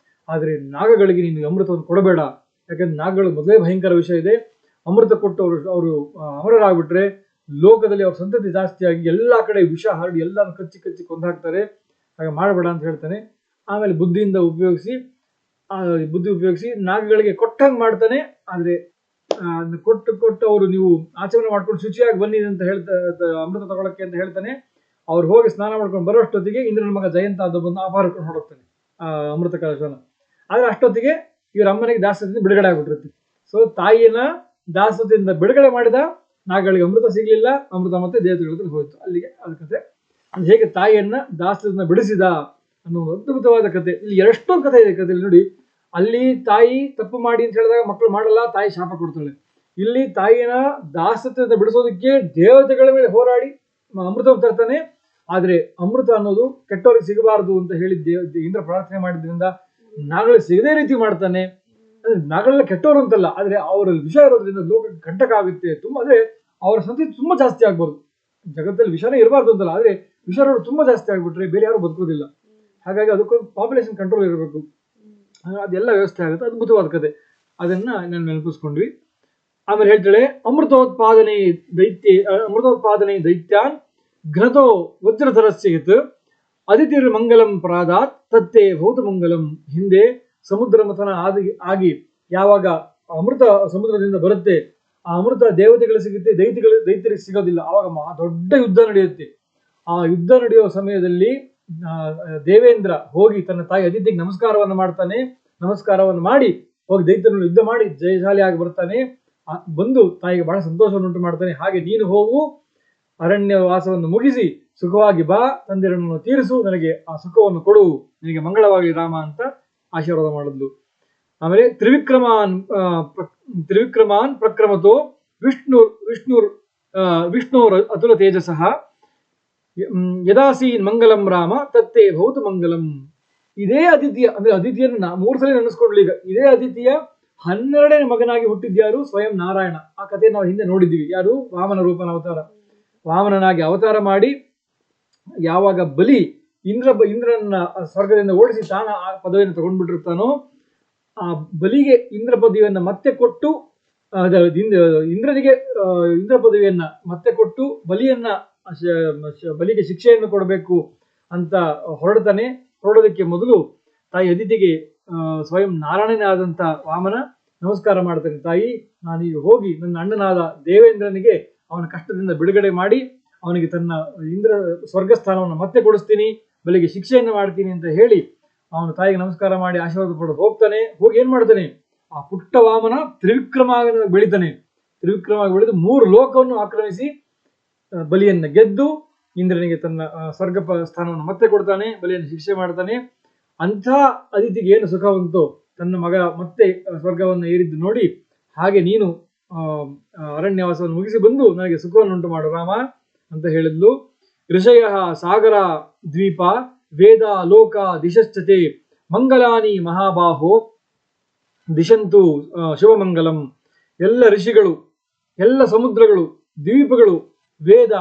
ಆದರೆ ನಾಗಗಳಿಗೆ ನೀನು ಅಮೃತವನ್ನು ಕೊಡಬೇಡ. ಯಾಕಂದ್ರೆ ನಾಗಗಳು ಮೊದಲೇ ಭಯಂಕರ ವಿಷಯ ಇದೆ. ಅಮೃತ ಕೊಟ್ಟು ಅವರು ಅಮರರಾಗ್ಬಿಟ್ರೆ ಲೋಕದಲ್ಲಿ ಅವ್ರ ಸಂತತಿ ಜಾಸ್ತಿಯಾಗಿ ಎಲ್ಲಾ ಕಡೆ ವಿಷ ಹರಡಿ ಎಲ್ಲಾನು ಕಚ್ಚಿ ಕಚ್ಚಿ ಕೊಂದಾಕ್ತಾರೆ. ಹಾಗೆ ಮಾಡಬೇಡ ಅಂತ ಹೇಳ್ತಾನೆ. ಆಮೇಲೆ ಬುದ್ಧಿ ಉಪಯೋಗಿಸಿ ನಾಗಗಳಿಗೆ ಕೊಟ್ಟಂಗೆ ಮಾಡ್ತಾನೆ. ಆದ್ರೆ ಕೊಟ್ಟು ಅವರು ನೀವು ಆಚರಣೆ ಮಾಡ್ಕೊಂಡು ಶುಚಿಯಾಗಿ ಬನ್ನಿ ಅಂತ ಅಮೃತ ತಗೊಳಕ್ಕೆ ಅಂತ ಹೇಳ್ತಾನೆ. ಅವ್ರು ಹೋಗಿ ಸ್ನಾನ ಮಾಡ್ಕೊಂಡು ಬರೋಷ್ಟೊತ್ತಿಗೆ ಇಂದ್ರನ ಮಗ ಜಯಂತ ಅದು ಬಂದು ಅಪಹರಿಸ್ಕೊಂಡು ಹೊರಡ್ತಾನೆ ಅಮೃತ ಕಲಶನ. ಆದ್ರೆ ಅಷ್ಟೊತ್ತಿಗೆ ಇವ್ರ ಅಮ್ಮನಿಗೆ ದಾಸದಿಂದ ಬಿಡುಗಡೆ ಆಗ್ಬಿಟ್ಟಿರುತ್ತೆ. ಸೊ ತಾಯಿಯನ್ನ ದಾಸದಿಂದ ಬಿಡುಗಡೆ ಮಾಡಿದ, ನಾಗಗಳಿಗೆ ಅಮೃತ ಸಿಗ್ಲಿಲ್ಲ, ಅಮೃತ ಮತ್ತೆ ದೇವತೆಗಳ ಹೋಯ್ತು. ಅಲ್ಲಿಗೆ ಅದ ಕತೆ. ಹೇಗೆ ತಾಯಿಯನ್ನ ದಾಸದಿಂದ ಬಿಡಿಸಿದ ಅನ್ನೋ ಅದ್ಭುತವಾದ ಕತೆ. ಇಲ್ಲಿ ಎಷ್ಟೊಂದು ಕಥೆ ಇದೆ ಕಥೆಯಲ್ಲಿ ನೋಡಿ. ಅಲ್ಲಿ ತಾಯಿ ತಪ್ಪು ಮಾಡಿ ಅಂತ ಹೇಳಿದಾಗ ಮಕ್ಕಳು ಮಾಡಲ್ಲ, ತಾಯಿ ಶಾಪ ಕೊಡ್ತಾಳೆ. ಇಲ್ಲಿ ತಾಯಿಯನ್ನ ದಾಸತ್ವದಿಂದ ಬಿಡಿಸೋದಕ್ಕೆ ದೇವತೆಗಳ ಮೇಲೆ ಹೋರಾಡಿ ಅಮೃತವನ್ನು ತರ್ತಾನೆ. ಆದ್ರೆ ಅಮೃತ ಅನ್ನೋದು ಕೆಟ್ಟವರಿಗೆ ಸಿಗಬಾರದು ಅಂತ ಹೇಳಿ ಇಂದ್ರ ಪ್ರಾರ್ಥನೆ ಮಾಡಿದ್ರಿಂದ ನಾಗಗಳಿಗೆ ಸಿಗದೇ ರೀತಿ ಮಾಡ್ತಾನೆ. ಅಂದ್ರೆ ನಾಗಳೆಲ್ಲ ಕೆಟ್ಟವರು ಅಂತಲ್ಲ, ಆದ್ರೆ ಅವರಲ್ಲಿ ವಿಷ ಇರೋದ್ರಿಂದ ಲೋಕಕ್ಕೆ ಕಂಟಕ ಆಗುತ್ತೆ. ತುಂಬಾ ಅಂದ್ರೆ ಅವರ ಸಂತತಿ ತುಂಬಾ ಜಾಸ್ತಿ ಆಗ್ಬಾರ್ದು. ಜಗತ್ತಲ್ಲಿ ವಿಷನೇ ಇರಬಾರ್ದು ಅಂತಲ್ಲ, ಆದ್ರೆ ವಿಷ ತುಂಬಾ ಜಾಸ್ತಿ ಆಗ್ಬಿಟ್ರೆ ಬೇರೆ ಯಾರು ಬದುಕೋದಿಲ್ಲ. ಹಾಗಾಗಿ ಅದಕ್ಕೊಂದು ಪಾಪ್ಯುಲೇಷನ್ ಕಂಟ್ರೋಲ್ ಇರಬೇಕು. ಅದೆಲ್ಲ ವ್ಯವಸ್ಥೆ ಆಗುತ್ತೆ. ಅದ್ಭುತವಾದ ಕತೆ. ಅದನ್ನ ನಾನು ನೆನಪಿಸ್ಕೊಂಡ್ವಿ. ಆಮೇಲೆ ಹೇಳ್ತಾಳೆ, ಅಮೃತೋತ್ಪಾದನೆ ದೈತ್ಯಾನ್ ಘ್ನತೋ ವಜ್ರಧರಸ್ಯತ್ ಅದಿತಿರ್ ಮಂಗಲಂ ಪ್ರಾದಾತ್ ತತ್ತೇ ಭೌತ ಮಂಗಲಂ. ಹಿಂದೆ ಸಮುದ್ರ ಮಥನ ಆಗಿ ಯಾವಾಗ ಅಮೃತ ಸಮುದ್ರದಿಂದ ಬರುತ್ತೆ, ಆ ಅಮೃತ ದೇವತೆಗಳು ಸಿಗುತ್ತೆ, ದೈತ್ಯರಿಗೆ ಸಿಗೋದಿಲ್ಲ. ಆವಾಗ ದೊಡ್ಡ ಯುದ್ಧ ನಡೆಯುತ್ತೆ. ಆ ಯುದ್ಧ ನಡೆಯುವ ಸಮಯದಲ್ಲಿ ದೇವೇಂದ್ರ ಹೋಗಿ ತನ್ನ ತಾಯಿ ಅದಿತಿಗೆ ನಮಸ್ಕಾರವನ್ನು ಮಾಡ್ತಾನೆ. ನಮಸ್ಕಾರವನ್ನು ಮಾಡಿ ಹೋಗಿ ದೈತ್ಯರನ್ನು ಯುದ್ಧ ಮಾಡಿ ಜಯಶಾಲಿ ಆಗಿ ಬರ್ತಾನೆ. ಬಂದು ತಾಯಿಗೆ ಬಹಳ ಸಂತೋಷವನ್ನು ಉಂಟು ಮಾಡ್ತಾನೆ. ಹಾಗೆ ನೀನು ಹೋಗು, ಅರಣ್ಯ ವಾಸವನ್ನು ಮುಗಿಸಿ ಸುಖವಾಗಿ ಬಾ, ತಂದೆರನ್ನು ತೀರಿಸು, ನನಗೆ ಆ ಸುಖವನ್ನು ಕೊಡು, ನಿನಗೆ ಮಂಗಳವಾಗಲಿ ರಾಮ ಅಂತ ಆಶೀರ್ವಾದ ಮಾಡಿದ್ಲು. ಆಮೇಲೆ ತ್ರಿವಿಕ್ರಮಾನ್ ಪ್ರಕ್ರಮತೋ ವಿಷ್ಣುರ್ ಅತುಲ ತೇಜಸಃ ಯದಾಸೀನ್ ಮಂಗಲಂ ರಾಮ ತತ್ತೇ ಭೌತ ಮಂಗಲಂ. ಇದೇ ಅದಿತಿಯ ಅಂದ್ರೆ ಅದಿತಿಯನ್ನು 3 ಸಲ ನೆನೆಸ್ಕೊಂಡ್ಲಿ. ಈಗ ಇದೇ ಅದಿತಿಯ 12ನೇ ಮಗನಾಗಿ ಹುಟ್ಟಿದ್ಯಾರು? ಸ್ವಯಂ ನಾರಾಯಣ. ಆ ಕಥೆ ನಾವು ಹಿಂದೆ ನೋಡಿದ್ದೀವಿ. ಯಾರು? ವಾಮನ ರೂಪನ ಅವತಾರ. ವಾಮನನಾಗಿ ಅವತಾರ ಮಾಡಿ ಯಾವಾಗ ಬಲಿ ಇಂದ್ರನ ಸ್ವರ್ಗದಿಂದ ಓಡಿಸಿ ತಾನ ಆ ಪದವಿಯನ್ನು ತಗೊಂಡ್ಬಿಟ್ಟಿರ್ತಾನೋ, ಆ ಬಲಿಗೆ ಇಂದ್ರ ಪದವಿಯನ್ನ ಮತ್ತೆ ಕೊಟ್ಟು ಇಂದ್ರನಿಗೆ ಇಂದ್ರ ಪದವಿಯನ್ನ ಮತ್ತೆ ಕೊಟ್ಟು ಬಲಿಗೆ ಶಿಕ್ಷೆಯನ್ನು ಕೊಡಬೇಕು ಅಂತ ಹೊರಡೋದಕ್ಕೆ ಮೊದಲು ತಾಯಿ ಅದಿತಿಗೆ ಸ್ವಯಂ ನಾರಾಯಣನೇ ಆದಂತ ವಾಮನ ನಮಸ್ಕಾರ ಮಾಡ್ತಾನೆ. ತಾಯಿ, ನಾನೀಗ ಹೋಗಿ ನನ್ನ ಅಣ್ಣನಾದ ದೇವೇಂದ್ರನಿಗೆ ಅವನ ಕಷ್ಟದಿಂದ ಬಿಡುಗಡೆ ಮಾಡಿ ಅವನಿಗೆ ತನ್ನ ಇಂದ್ರ ಸ್ವರ್ಗಸ್ಥಾನವನ್ನು ಮತ್ತೆ ಕೊಡಿಸ್ತೀನಿ, ಬಲಿಗೆ ಶಿಕ್ಷೆಯನ್ನು ಮಾಡ್ತೀನಿ ಅಂತ ಹೇಳಿ ಅವನು ತಾಯಿಗೆ ನಮಸ್ಕಾರ ಮಾಡಿ ಆಶೀರ್ವಾದ ಪಡೆದು ಹೋಗ್ತಾನೆ. ಹೋಗಿ ಏನ್ ಮಾಡ್ತಾನೆ? ಆ ಪುಟ್ಟ ವಾಮನ ತ್ರಿವಿಕ್ರಮವಾಗಿ ಬೆಳಿತಾನೆ. ತ್ರಿವಿಕ್ರಮವಾಗಿ ಬೆಳೆದು 3 ಲೋಕವನ್ನು ಆಕ್ರಮಿಸಿ ಬಲಿಯನ್ನು ಗೆದ್ದು ಇಂದ್ರನಿಗೆ ತನ್ನ ಸ್ವರ್ಗ ಸ್ಥಾನವನ್ನು ಮತ್ತೆ ಕೊಡ್ತಾನೆ, ಬಲಿಯನ್ನು ಶಿಕ್ಷೆ ಮಾಡ್ತಾನೆ. ಅಂಥ ಅದಿತಿಗೆ ಏನು ಸುಖವಂತೋ ತನ್ನ ಮಗ ಮತ್ತೆ ಸ್ವರ್ಗವನ್ನು ಏರಿದ್ದು ನೋಡಿ, ಹಾಗೆ ನೀನು ಅರಣ್ಯವಾಸವನ್ನು ಮುಗಿಸಿ ಬಂದು ನನಗೆ ಸುಖವನ್ನು ಉಂಟು ಮಾಡು ರಾಮ ಅಂತ ಹೇಳಿದ್ಲು. ಋಷಯ ಸಾಗರ ದ್ವೀಪ ವೇದ ಲೋಕ ದಿಶಶ್ಚತೆ ಮಂಗಲಾನಿ ಮಹಾಬಾಹೋ ದಿಶಂತು ಶಿವಮಂಗಲಂ. ಎಲ್ಲ ಋಷಿಗಳು, ಎಲ್ಲ ಸಮುದ್ರಗಳು, ದ್ವೀಪಗಳು, ವೇದ,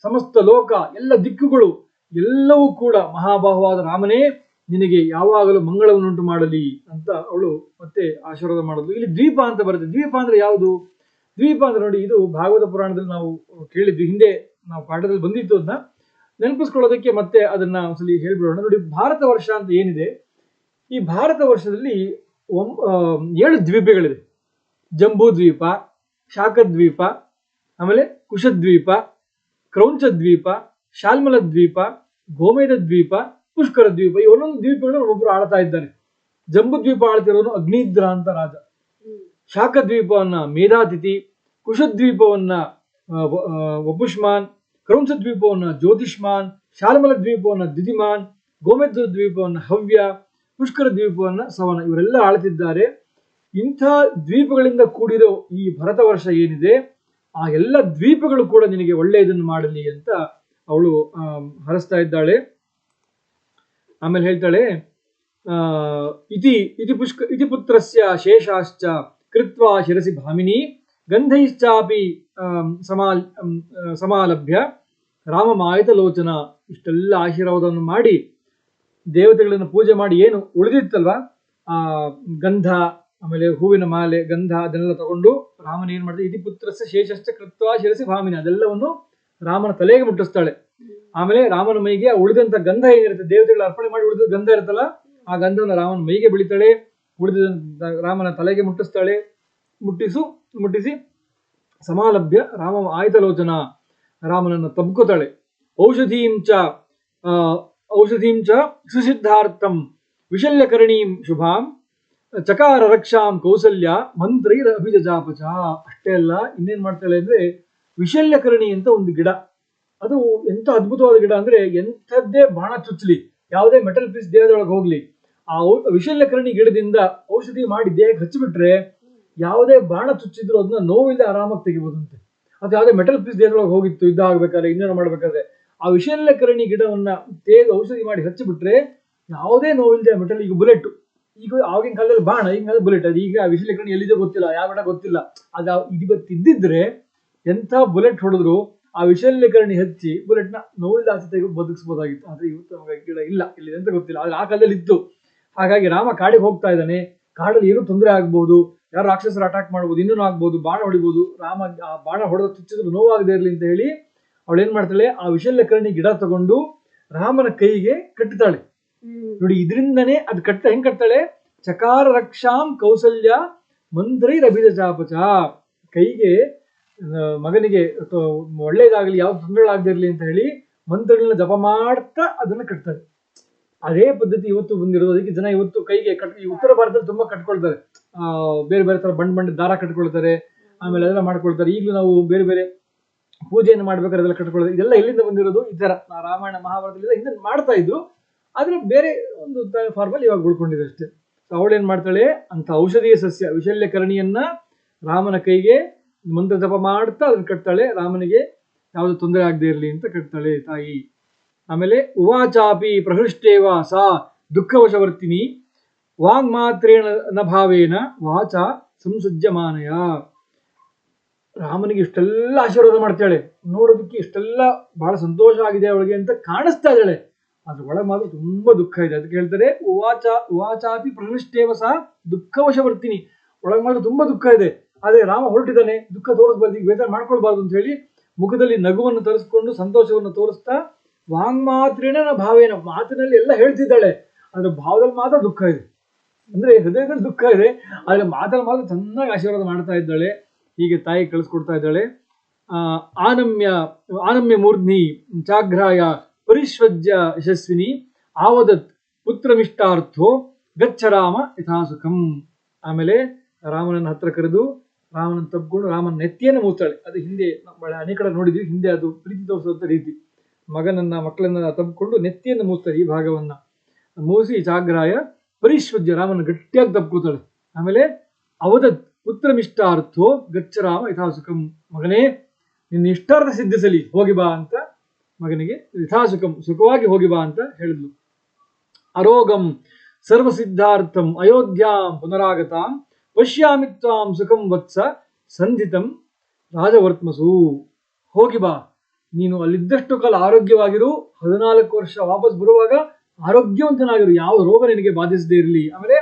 ಸಮಸ್ತ ಲೋಕ, ಎಲ್ಲ ದಿಕ್ಕುಗಳು ಎಲ್ಲವೂ ಕೂಡ ಮಹಾಬಾಹುವಾದ ರಾಮನೇ ನಿನಗೆ ಯಾವಾಗಲೂ ಮಂಗಳವನ್ನುಂಟು ಮಾಡಲಿ ಅಂತ ಅವಳು ಮತ್ತೆ ಆಶೀರ್ವಾದ ಮಾಡಿದ್ಲು. ಇಲ್ಲಿ ದ್ವೀಪ ಅಂತ ಬರುತ್ತೆ. ದ್ವೀಪ ಅಂದ್ರೆ ಯಾವುದು? ದ್ವೀಪ ಅಂದ್ರೆ ನೋಡಿ, ಇದು ಭಾಗವತ ಪುರಾಣದಲ್ಲಿ ನಾವು ಕೇಳಿದ್ವಿ, ಹಿಂದೆ ನಾವು ಪಾಠದಲ್ಲಿ ಬಂದಿತ್ತು. ಅದನ್ನ ನೆನಪಿಸ್ಕೊಳ್ಳೋದಕ್ಕೆ ಮತ್ತೆ ಅದನ್ನ ಒಂದ್ಸಲಿ ಹೇಳ್ಬಿಡೋಣ. ನೋಡಿ, ಭಾರತ ವರ್ಷ ಅಂತ ಏನಿದೆ, ಈ ಭಾರತ ವರ್ಷದಲ್ಲಿ 7 ದ್ವೀಪಗಳಿದೆ. ಜಂಬೂ ದ್ವೀಪ, ಶಾಖದ್ವೀಪ, ಆಮೇಲೆ ಕುಶದ್ವೀಪ, ಕ್ರೌಂಚ ದ್ವೀಪ, ಶಾಲ್ಮಲ ದ್ವೀಪ, ಗೋಮೇಧ ದ್ವೀಪ, ಪುಷ್ಕರ ದ್ವೀಪ. ಈ ಒಂದೊಂದು ದ್ವೀಪಗಳನ್ನು ಒಬ್ಬೊಬ್ರು ಆಳ್ತಾ ಇದ್ದಾರೆ. ಜಂಬೂ ದ್ವೀಪ ಆಳ್ತಿರೋನು ಅಗ್ನಿದ್ರ ಅಂತ ರಾಜ, ಶಾಖ ದ್ವೀಪವನ್ನ ಮೇಧಾತಿಥಿ, ಕುಶದ್ವೀಪವನ್ನ ವಪುಷ್ಮಾನ್, ಕ್ರೌಂಚ ದ್ವೀಪವನ್ನ ಜ್ಯೋತಿಷ್ಮಾನ್, ಶಾಲ್ಮಲ ದ್ವೀಪವನ್ನ ದಿದಿಮಾನ್, ಗೋಮೇಧ ದ್ವೀಪವನ್ನ ಹವ್ಯ, ಪುಷ್ಕರ ದ್ವೀಪವನ್ನ ಸವನ. ಇವರೆಲ್ಲ ಆಳ್ತಿದ್ದಾರೆ. ಇಂಥ ದ್ವೀಪಗಳಿಂದ ಕೂಡಿರೋ ಈ ಭರತ ವರ್ಷ ಏನಿದೆ, ಆ ಎಲ್ಲ ದ್ವೀಪಗಳು ಕೂಡ ನಿನಗೆ ಒಳ್ಳೆಯದನ್ನು ಮಾಡಲಿ ಅಂತ ಅವಳು ಹರಸ್ತಾ ಇದ್ದಾಳೆ. ಆಮೇಲೆ ಹೇಳ್ತಾಳೆ, ಇತಿ ಪುತ್ರಸ್ಯ ಶೇಷಾಶ್ಚ ಕೃತ್ವಾ ಶಿರಸಿ ಭಾಮಿನಿ ಗಂಧೈಶ್ಚಾಪಿ ಸಮಾಲಭ್ಯ ರಾಮ ಮಾಯಿತ ಲೋಚನ. ಇಷ್ಟೆಲ್ಲ ಆಶೀರ್ವಾದವನ್ನು ಮಾಡಿ ದೇವತೆಗಳನ್ನು ಪೂಜೆ ಮಾಡಿ ಏನು ಉಳಿದಿತ್ತಲ್ವ ಆ ಗಂಧ, ಆಮೇಲೆ ಹೂವಿನ ಮಾಲೆ, ಗಂಧ ಅದನ್ನೆಲ್ಲ ತಗೊಂಡು ರಾಮನ ಏನ್ ಮಾಡ್ತಾರೆ, ಇತಿ ಪುತ್ರಸ್ಯ ಶೇಷಶ್ಚ ಕೃತ್ವಾ ಶಿರಸಿ ಭಾಮಿನಿ, ಅದೆಲ್ಲವನ್ನು ರಾಮನ ತಲೆಗೆ ಮುಟ್ಟಿಸ್ತಾಳೆ. ಆಮೇಲೆ ರಾಮನ ಮೈಗೆ ಉಳಿದಂತ ಗಂಧ ಏನಿರುತ್ತೆ, ದೇವತೆಗಳು ಅರ್ಪಣೆ ಮಾಡಿ ಉಳಿದ ಗಂಧ ಇರುತ್ತಲ್ಲ, ಆ ಗಂಧವನ್ನು ರಾಮನ ಮೈಗೆ ಬೆಳಿತಾಳೆ, ಉಳಿದ ರಾಮನ ತಲೆಗೆ ಮುಟ್ಟಿಸ್ತಾಳೆ. ಮುಟ್ಟಿಸಿ ಸಮಾಲಭ್ಯ ರಾಮ ಆಯುಧಲೋಚನ, ರಾಮನನ್ನು ತಬ್ಕೋತಾಳೆ. ಔಷಧೀಂಚ ಸುಸಿದ್ಧಾರ್ಥಂ ವಿಶಲ್ಯಕರಣೀಂ ಶುಭಾಂ ಚಕಾರ ರಕ್ಷಾಂ ಕೌಸಲ್ಯ ಮಂತ್ರೈರ ಅಭಿಜಾಪಚ. ಅಷ್ಟೇ ಅಲ್ಲ, ಇನ್ನೇನ್ ಮಾಡ್ತಾಳೆ ಅಂದ್ರೆ ವಿಶಲ್ಯಕರಣಿ ಅಂತ ಒಂದು ಗಿಡ, ಅದು ಎಂತ ಅದ್ಭುತವಾದ ಗಿಡ ಅಂದ್ರೆ ಎಂಥದ್ದೇ ಬಾಣ ಚುಚ್ಚಲಿ, ಯಾವುದೇ ಮೆಟಲ್ ಪೀಸ್ ದೇಹದೊಳಗೆ ಹೋಗ್ಲಿ, ಆ ವಿಶಲ್ಯಕರಣಿ ಗಿಡದಿಂದ ಔಷಧಿ ಮಾಡಿ ದೇಹಕ್ಕೆ ಹಚ್ಚಿಬಿಟ್ರೆ ಯಾವುದೇ ಬಾಣ ಚುಚ್ಚಿದ್ರು ಅದನ್ನ ನೋವಿಲ್ಲದೆ ಆರಾಮಾಗಿ ತೆಗಿಬೋದಂತೆ. ಅದು ಯಾವುದೇ ಮೆಟಲ್ ಪೀಸ್ ದೇಹದೊಳಗೆ ಹೋಗಿತ್ತು ಯುದ್ಧ ಆಗ್ಬೇಕಾದ್ರೆ, ಇನ್ನೇನು ಮಾಡ್ಬೇಕಾದ್ರೆ, ಆ ವಿಶಲ್ಯಕರಣಿ ಗಿಡವನ್ನ ಔಷಧಿ ಮಾಡಿ ಹಚ್ಚಿಬಿಟ್ರೆ ಯಾವುದೇ ನೋವಿಲ್ಲದೆ ಮೆಟಲ್. ಈಗ ಬುಲೆಟ್, ಈಗ ಆಗಿನ ಕಾಲದಲ್ಲಿ ಬಾಣ, ಈಗ ಬುಲೆಟ್, ಅದು ಈಗ ವಿಶಲ್ಯಕರಣಿ ಎಲ್ಲಿದೆ ಗೊತ್ತಿಲ್ಲ, ಯಾವ ಗಿಡ ಗೊತ್ತಿಲ್ಲ, ಅದು ಇವತ್ತಿದ್ದಿದ್ರೆ ಎಂಥ ಬುಲೆಟ್ ಹೊಡೆದ್ರು ಆ ವಿಶಲ್ಯಕರಣಿ ಹಚ್ಚಿ ಬುಲೆಟ್ನ ನೋವಿಲ್ಲದೆ ಆಚೆ ತೆಗೆದು ಬದುಕಿಸ್ಬೋದಾಗಿತ್ತು. ಆದ್ರೆ ಇವತ್ತು ನಮಗೆ ಗಿಡ ಇಲ್ಲ, ಇಲ್ಲಿದೆ ಅಂತ ಗೊತ್ತಿಲ್ಲ, ಆದ್ರೆ ಆ ಕಾಲದಲ್ಲಿ ಇತ್ತು. ಹಾಗಾಗಿ ರಾಮ ಕಾಡಿಗೆ ಹೋಗ್ತಾ ಇದ್ದಾನೆ, ಕಾಡಲ್ಲಿ ಏನೂ ತೊಂದರೆ ಆಗ್ಬಹುದು, ಯಾರು ರಾಕ್ಷಸರು ಅಟ್ಯಾಕ್ ಮಾಡ್ಬೋದು, ಇನ್ನೂ ಆಗ್ಬೋದು, ಬಾಣ ಹೊಡಿಬೋದು. ರಾಮ ಆ ಬಾಣ ಹೊಡೆದ ಚುಚ್ಚಿದ್ರು ನೋವಾಗದೇ ಇರಲಿ ಅಂತ ಹೇಳಿ ಅವಳು ಏನ್ ಮಾಡ್ತಾಳೆ, ಆ ವಿಶಲ್ಯಕರಣಿ ಗಿಡ ತಗೊಂಡು ರಾಮನ ಕೈಗೆ ಕಟ್ಟುತ್ತಾಳೆ. ನೋಡಿ, ಇದರಿಂದನೇ ಅದು ಹೆಂಗ್ ಕಟ್ತಾಳೆ, ಚಕಾರ ರಕ್ಷಾಂ ಕೌಸಲ್ಯ ಮಂತ್ರೈರಭಿಜಾಪಚ. ಕೈಗೆ ಮಗನಿಗೆ ಒಳ್ಳೇದಾಗಲಿ, ಯಾವ ತೊಂದರೆಗಳಾಗದೇ ಇರಲಿ ಅಂತ ಹೇಳಿ ಮಂತ್ರಗಳನ್ನ ಜಪ ಮಾಡ್ತಾ ಅದನ್ನ ಕಟ್ತಾಳೆ. ಅದೇ ಪದ್ಧತಿ ಇವತ್ತು ಬಂದಿರೋದು. ಅದಕ್ಕೆ ಜನ ಇವತ್ತು ಕೈಗೆ ಈ ಉತ್ತರ ಭಾರತದಲ್ಲಿ ತುಂಬಾ ಕಟ್ಕೊಳ್ತಾರೆ, ಬೇರೆ ಬೇರೆ ತರ ಬಣ್ಣ ದಾರ ಕಟ್ಕೊಳ್ತಾರೆ, ಆಮೇಲೆ ಅದೆಲ್ಲ ಮಾಡ್ಕೊಳ್ತಾರೆ. ಈಗಲೂ ನಾವು ಬೇರೆ ಬೇರೆ ಪೂಜೆಯನ್ನು ಮಾಡ್ಬೇಕಾದ್ರೆ ಅದೆಲ್ಲ ಕಟ್ಕೊಳ್ತಾರೆ. ಇದೆಲ್ಲ ಎಲ್ಲಿಂದ ಬಂದಿರೋದು? ಈ ತರ ರಾಮಾಯಣ ಮಹಾಭಾರತದಿಂದ ಹಿಂದೆ ಮಾಡ್ತಾ ಇದ್ರು, ಆದ್ರೆ ಬೇರೆ ಒಂದು ಫಾರ್ಮಲ್ಲಿ ಇವಾಗ ಉಳ್ಕೊಂಡಿದೆ ಅಷ್ಟೇ. ಅವಳೇನ್ ಮಾಡ್ತಾಳೆ, ಅಂತ ಔಷಧೀಯ ಸಸ್ಯ ವಿಶಲ್ಯಕರಣಿಯನ್ನ ರಾಮನ ಕೈಗೆ ಮಂತ್ರ ಜಪ ಮಾಡ್ತಾ ಅದನ್ನ ಕಟ್ತಾಳೆ, ರಾಮನಿಗೆ ಯಾವ್ದು ತೊಂದರೆ ಆಗದೆ ಇರಲಿ ಅಂತ ಕಟ್ತಾಳೆ ತಾಯಿ. ಆಮೇಲೆ ಉವಾಚಾಪಿ ಪ್ರಹೃಷ್ಟೇವ ಸಾ ದುಃಖವಶವರ್ತಿನಿ ವಾಂಗ್ ಮಾತ್ರೇಣ ನ ಭಾವೇನ ವಾಚ ಸಂಸಜ್ಜಮಾನಯ. ರಾಮನಿಗೆ ಇಷ್ಟೆಲ್ಲ ಆಶೀರ್ವಾದ ಮಾಡ್ತಾಳೆ, ನೋಡೋದಕ್ಕೆ ಇಷ್ಟೆಲ್ಲ ಬಹಳ ಸಂತೋಷ ಆಗಿದೆ ಅವಳಿಗೆ ಅಂತ ಕಾಣಿಸ್ತಾ ಇದ್ದಾಳೆ, ಅದ್ರ ಒಳಗೆ ಮಾತ್ರ ತುಂಬಾ ದುಃಖ ಇದೆ. ಅದಕ್ಕೆ ಹೇಳ್ತಾರೆ ಉವಾಚಾಪಿ ಪ್ರಹೃಷ್ಟೇವ ಸಾ ದುಃಖವಶವರ್ತಿನಿ, ಒಳಗೆ ಮಾತ್ರ ತುಂಬಾ ದುಃಖ ಇದೆ. ಆದ್ರೆ ರಾಮ ಹೊರಟಿದ್ದಾನೆ, ದುಃಖ ತೋರಿಸ್ಬಾರ್ದು, ಈಗ ಬೇಜಾರು ಮಾಡ್ಕೊಳ್ಬಾರ್ದು ಅಂತ ಹೇಳಿ ಮುಖದಲ್ಲಿ ನಗುವನ್ನು ತರಿಸ್ಕೊಂಡು ಸಂತೋಷವನ್ನು ತೋರಿಸ್ತಾ ವಾಂಗ್ ಮಾತ್ರೇನ ಭಾವೇನ, ಮಾತಿನಲ್ಲಿ ಎಲ್ಲ ಹೇಳ್ತಿದ್ದಾಳೆ, ಆದ್ರೆ ಭಾವದಲ್ಲಿ ಮಾತ್ರ ದುಃಖ ಇದೆ. ಅಂದ್ರೆ ಹೃದಯದಲ್ಲಿ ದುಃಖ ಇದೆ, ಆದ್ರೆ ಮಾತಲ್ಲಿ ಮಾತ್ರ ಚೆನ್ನಾಗಿ ಆಶೀರ್ವಾದ ಮಾಡ್ತಾ ಇದ್ದಾಳೆ. ಹೀಗೆ ತಾಯಿ ಕಳಿಸ್ಕೊಡ್ತಾ ಇದ್ದಾಳೆ. ಆನಮ್ಯ ಮೂರ್ಧ್ನಿ ಚಾಘ್ರಾಯ ಪರಿಶ್ವಜ್ಯ ಯಶಸ್ವಿನಿ ಆವದತ್ ಪುತ್ರಮಿಷ್ಟಾರ್ಥೋ ಗಚ್ಚ ರಾಮ ಯಥಾಸುಖಂ. ಆಮೇಲೆ ರಾಮನನ್ನ ಹತ್ರ ಕರೆದು ರಾಮನ ತಬ್ಕೊಂಡು ರಾಮನ ನೆತ್ತಿಯನ್ನು ಮೂಸ್ತಾಳೆ. ಅದು ಹಿಂದೆ ಅನೇಕ ಕಡೆ ನೋಡಿದ್ವಿ, ಹಿಂದೆ ಅದು ಪ್ರೀತಿ ತೋರಿಸುವಂತ ರೀತಿ. ಮಕ್ಕಳನ್ನ ತಬ್ಕೊಂಡು ನೆತ್ತಿಯನ್ನು ಮೂಸ್ತಾರೆ. ಈ ಭಾಗವನ್ನ ಮೂಸಿ ಚಾಗ್ರಾಯ ಪರಿಶ್ವಜ್ಯ, ರಾಮನ ಗಟ್ಟಿಯಾಗಿ ತಬ್ಕೋತಾಳೆ. ಆಮೇಲೆ ಅವದತ್ ಪುತ್ರಮಿಷ್ಟಾರ್ಥೋ ಗಚ್ಚ ರಾಮ ಯಥಾಸುಖಂ, ಮಗನೇ ನಿನ್ನ ಇಷ್ಟಾರ್ಥ ಸಿದ್ಧಿಸಲಿ, ಹೋಗಿ ಬಾ ಅಂತ ಮಗನಿಗೆ ಯಥಾಸುಖಂ, ಸುಖವಾಗಿ ಹೋಗಿ ಬಾ ಅಂತ ಹೇಳಿದ್ಲು. ಅರೋಗಂ ಸರ್ವಸಿದ್ಧಾರ್ಥಂ ಅಯೋಧ್ಯಾಂ ಪುನರಾಗತಾಂ ಪಶ್ಯಾಮಿ ತ್ವಾಂ ಸುಖಂ ವತ್ಸ ಸಂಧಿತಂ ರಾಜವರ್ತ್ಮಸು. ಹೋಗಿ ಬಾ, ನೀನು ಅಲ್ಲಿದ್ದಷ್ಟು ಕಾಲ ಆರೋಗ್ಯವಾಗಿರು, 14 ವರ್ಷ ವಾಪಸ್ ಬರುವಾಗ ಆರೋಗ್ಯವಂತನಾಗಿರು, ಯಾವ ರೋಗ ನಿನಗೆ ಬಾಧಿಸದೇ ಇರಲಿ. ಆಮೇಲೆ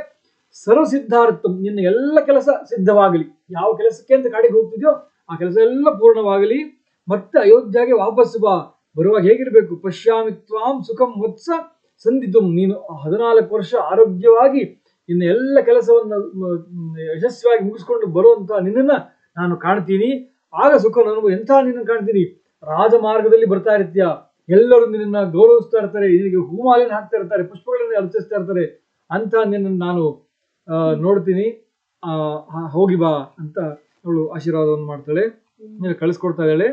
ಸರ್ವಸಿದ್ಧಾರ್ಥಂ, ನಿನ್ನ ಎಲ್ಲ ಕೆಲಸ ಸಿದ್ಧವಾಗಲಿ, ಯಾವ ಕೆಲಸಕ್ಕೆ ಅಂತ ಕಾಡಿಗೆ ಹೋಗ್ತಿದ್ಯೋ ಆ ಕೆಲಸ ಎಲ್ಲ ಪೂರ್ಣವಾಗಲಿ. ಮತ್ತೆ ಅಯೋಧ್ಯೆಗೆ ವಾಪಸ್ ಬಾ, ಬರುವಾಗ ಹೇಗಿರ್ಬೇಕು, ಪಶ್ಯಾಮಿ ತ್ವಾಂ ಸುಖಂ ವತ್ಸ ಸಂಧಿತುಂ, ನೀನು 14 ವರ್ಷ ಆರೋಗ್ಯವಾಗಿ ನಿನ್ನ ಎಲ್ಲ ಕೆಲಸವನ್ನು ಯಶಸ್ವಿಯಾಗಿ ಮುಗಿಸ್ಕೊಂಡು ಬರುವಂತ ನಿನ್ನನ್ನ ನಾನು ಕಾಣ್ತೀನಿ, ಆಗ ಸುಖ ನಾನು ಎಂಥ ನಿನ್ನ ಕಾಣ್ತೀನಿ. ರಾಜಮಾರ್ಗದಲ್ಲಿ ಬರ್ತಾ ಇರ್ತೀಯ, ಎಲ್ಲರೂ ನಿನ್ನ ಗೌರವಿಸ್ತಾ ಇರ್ತಾರೆ, ನಿನಗೆ ಹೂಮಾಲಿನ ಹಾಕ್ತಾ ಇರ್ತಾರೆ, ಪುಷ್ಪಗಳನ್ನು ಅರ್ಚಿಸ್ತಾ ಇರ್ತಾರೆ, ಅಂತ ನಿನ್ನ ನಾನು ನೋಡ್ತೀನಿ, ಹೋಗಿ ಬಾ ಅಂತ ಅವಳು ಆಶೀರ್ವಾದವನ್ನು ಮಾಡ್ತಾಳೆ, ಕಳಿಸ್ಕೊಡ್ತಾ ಇದ್ದಾಳೆ.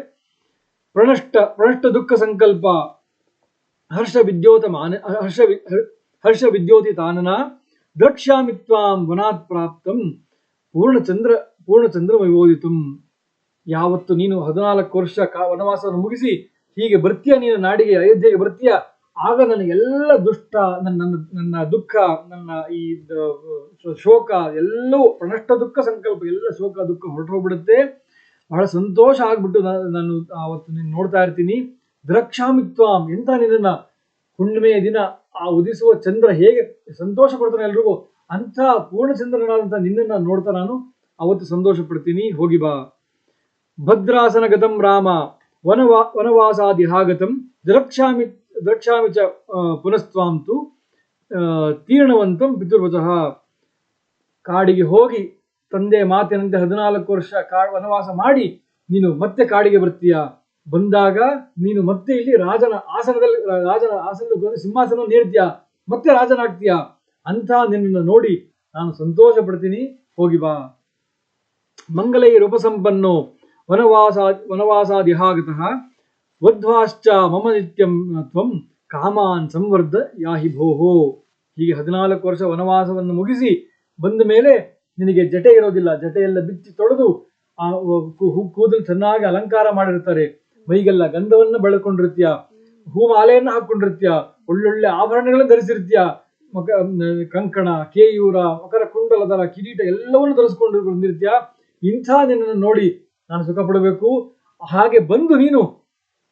ಪ್ರಣಷ್ಟ ದುಃಖ ಸಂಕಲ್ಪ ಹರ್ಷ ವಿದ್ಯೋತಿ ತಾನನ ದ್ರಕ್ಷ್ಯಾಮಿ ತ್ವಾಂ ವನಾತ್ ಪ್ರಾಪ್ತಂ ಪೂರ್ಣಚಂದ್ರ ವೈವೋದಿತಂ. ಯಾವತ್ತು ನೀನು 14 ವರ್ಷ ವನವಾಸವನ್ನು ಮುಗಿಸಿ ಹೀಗೆ ಬರ್ತೀಯ, ನೀನು ನಾಡಿಗೆ ಅಯೋಧ್ಯೆಗೆ ಬರ್ತೀಯ, ಆಗ ನನಗೆಲ್ಲ ನನ್ನ ದುಃಖ, ನನ್ನ ಈ ಶೋಕ ಎಲ್ಲವೂ, ಪ್ರಣಷ್ಟ ದುಃಖ ಸಂಕಲ್ಪ, ಎಲ್ಲ ಶೋಕ ದುಃಖ ಹೊರಟು ಹೋಗ್ಬಿಡುತ್ತೆ. ಬಹಳ ಸಂತೋಷ ಆಗ್ಬಿಟ್ಟು ನಾನು ಆವತ್ತು ನೀನು ನೋಡ್ತಾ ಇರ್ತೀನಿ, ದ್ರಕ್ಷಾಮಿತ್ವಾಂ, ಎಂತ ನಿನ್ನ ಹುಣ್ಣಿಮೆಯ ದಿನ ಆ ಉದಿಸುವ ಚಂದ್ರ ಹೇಗೆ ಸಂತೋಷ ಕೊಡ್ತಾನೆ ಎಲ್ರಿಗೂ, ಅಂಥ ಪೂರ್ಣಚಂದ್ರನಾದಂಥ ನಿನ್ನನ್ನು ನೋಡ್ತಾ ನಾನು ಅವತ್ತು ಸಂತೋಷ ಪಡ್ತೀನಿ, ಹೋಗಿ ಬಾ. ಭದ್ರಾಸನಗತಂ ರಾಮ ವನವಾಸಾದಿಹಾಗತಂ ದ್ರಕ್ಷಾಮಿ ಚ ಪುನಸ್ತ್ವಾಂ ತು ತೀರ್ಣವಂತಂ ಪಿತುರ್ವಚಃ. ಕಾಡಿಗೆ ಹೋಗಿ ತಂದೆ ಮಾತಿನಂತೆ 14 ವರ್ಷ ವನವಾಸ ಮಾಡಿ ನೀನು ಮತ್ತೆ ಕಾಡಿಗೆ ಬರ್ತೀಯ. ಬಂದಾಗ ನೀನು ಮತ್ತೆ ಇಲ್ಲಿ ರಾಜನ ಆಸನದಲ್ಲಿ ಸಿಂಹಾಸನವನ್ನು ನೀಡ್ತೀಯ, ಮತ್ತೆ ರಾಜನಾಗ್ತೀಯ. ಅಂತ ನಿನ್ನನ್ನು ನೋಡಿ ನಾನು ಸಂತೋಷ ಪಡ್ತೀನಿ, ಹೋಗಿ ಬಾ. ಮಂಗಲೈರುಪಸಂಪನ್ನೋ ವನವಾಸಾದಿಹಾಗತಃ ವಧ್ವಾಶ್ಚ ಮಮ ನಿತ್ಯಂ ತ್ವಂ ಕಾಮಾನ್ ಸಂವರ್ಧ ಯಾಹಿ ಭೋಹೋ. ಹೀಗೆ 14 ವರ್ಷ ವನವಾಸವನ್ನು ಮುಗಿಸಿ ಬಂದ ಮೇಲೆ ನಿನಗೆ ಜಟೆ ಇರೋದಿಲ್ಲ, ಜಟೆಯೆಲ್ಲ ಬಿಚ್ಚಿ ತೊಳೆದು ಆ ಕೂದಲು ಚೆನ್ನಾಗಿ ಅಲಂಕಾರ ಮಾಡಿರ್ತಾರೆ, ಮೈಗೆಲ್ಲ ಗಂಧವನ್ನು ಬೆಳ್ಕೊಂಡಿರ್ತೀಯ, ಹೂಮಾಲೆಯನ್ನು ಹಾಕೊಂಡಿರ್ತೀಯ, ಒಳ್ಳೊಳ್ಳೆ ಆಭರಣಗಳನ್ನು ಧರಿಸಿರ್ತೀಯ, ಕಂಕಣ, ಕೇಯೂರ, ಮಕರ ಕುಂಡಲದರ, ಕಿರೀಟ ಎಲ್ಲವನ್ನು ಧರಿಸ್ಕೊಂಡು ಬಂದಿರ್ತೀಯ. ಇಂಥ ನಿನ್ನನ್ನು ನೋಡಿ ನಾನು ಸುಖ ಪಡಬೇಕು. ಹಾಗೆ ಬಂದು ನೀನು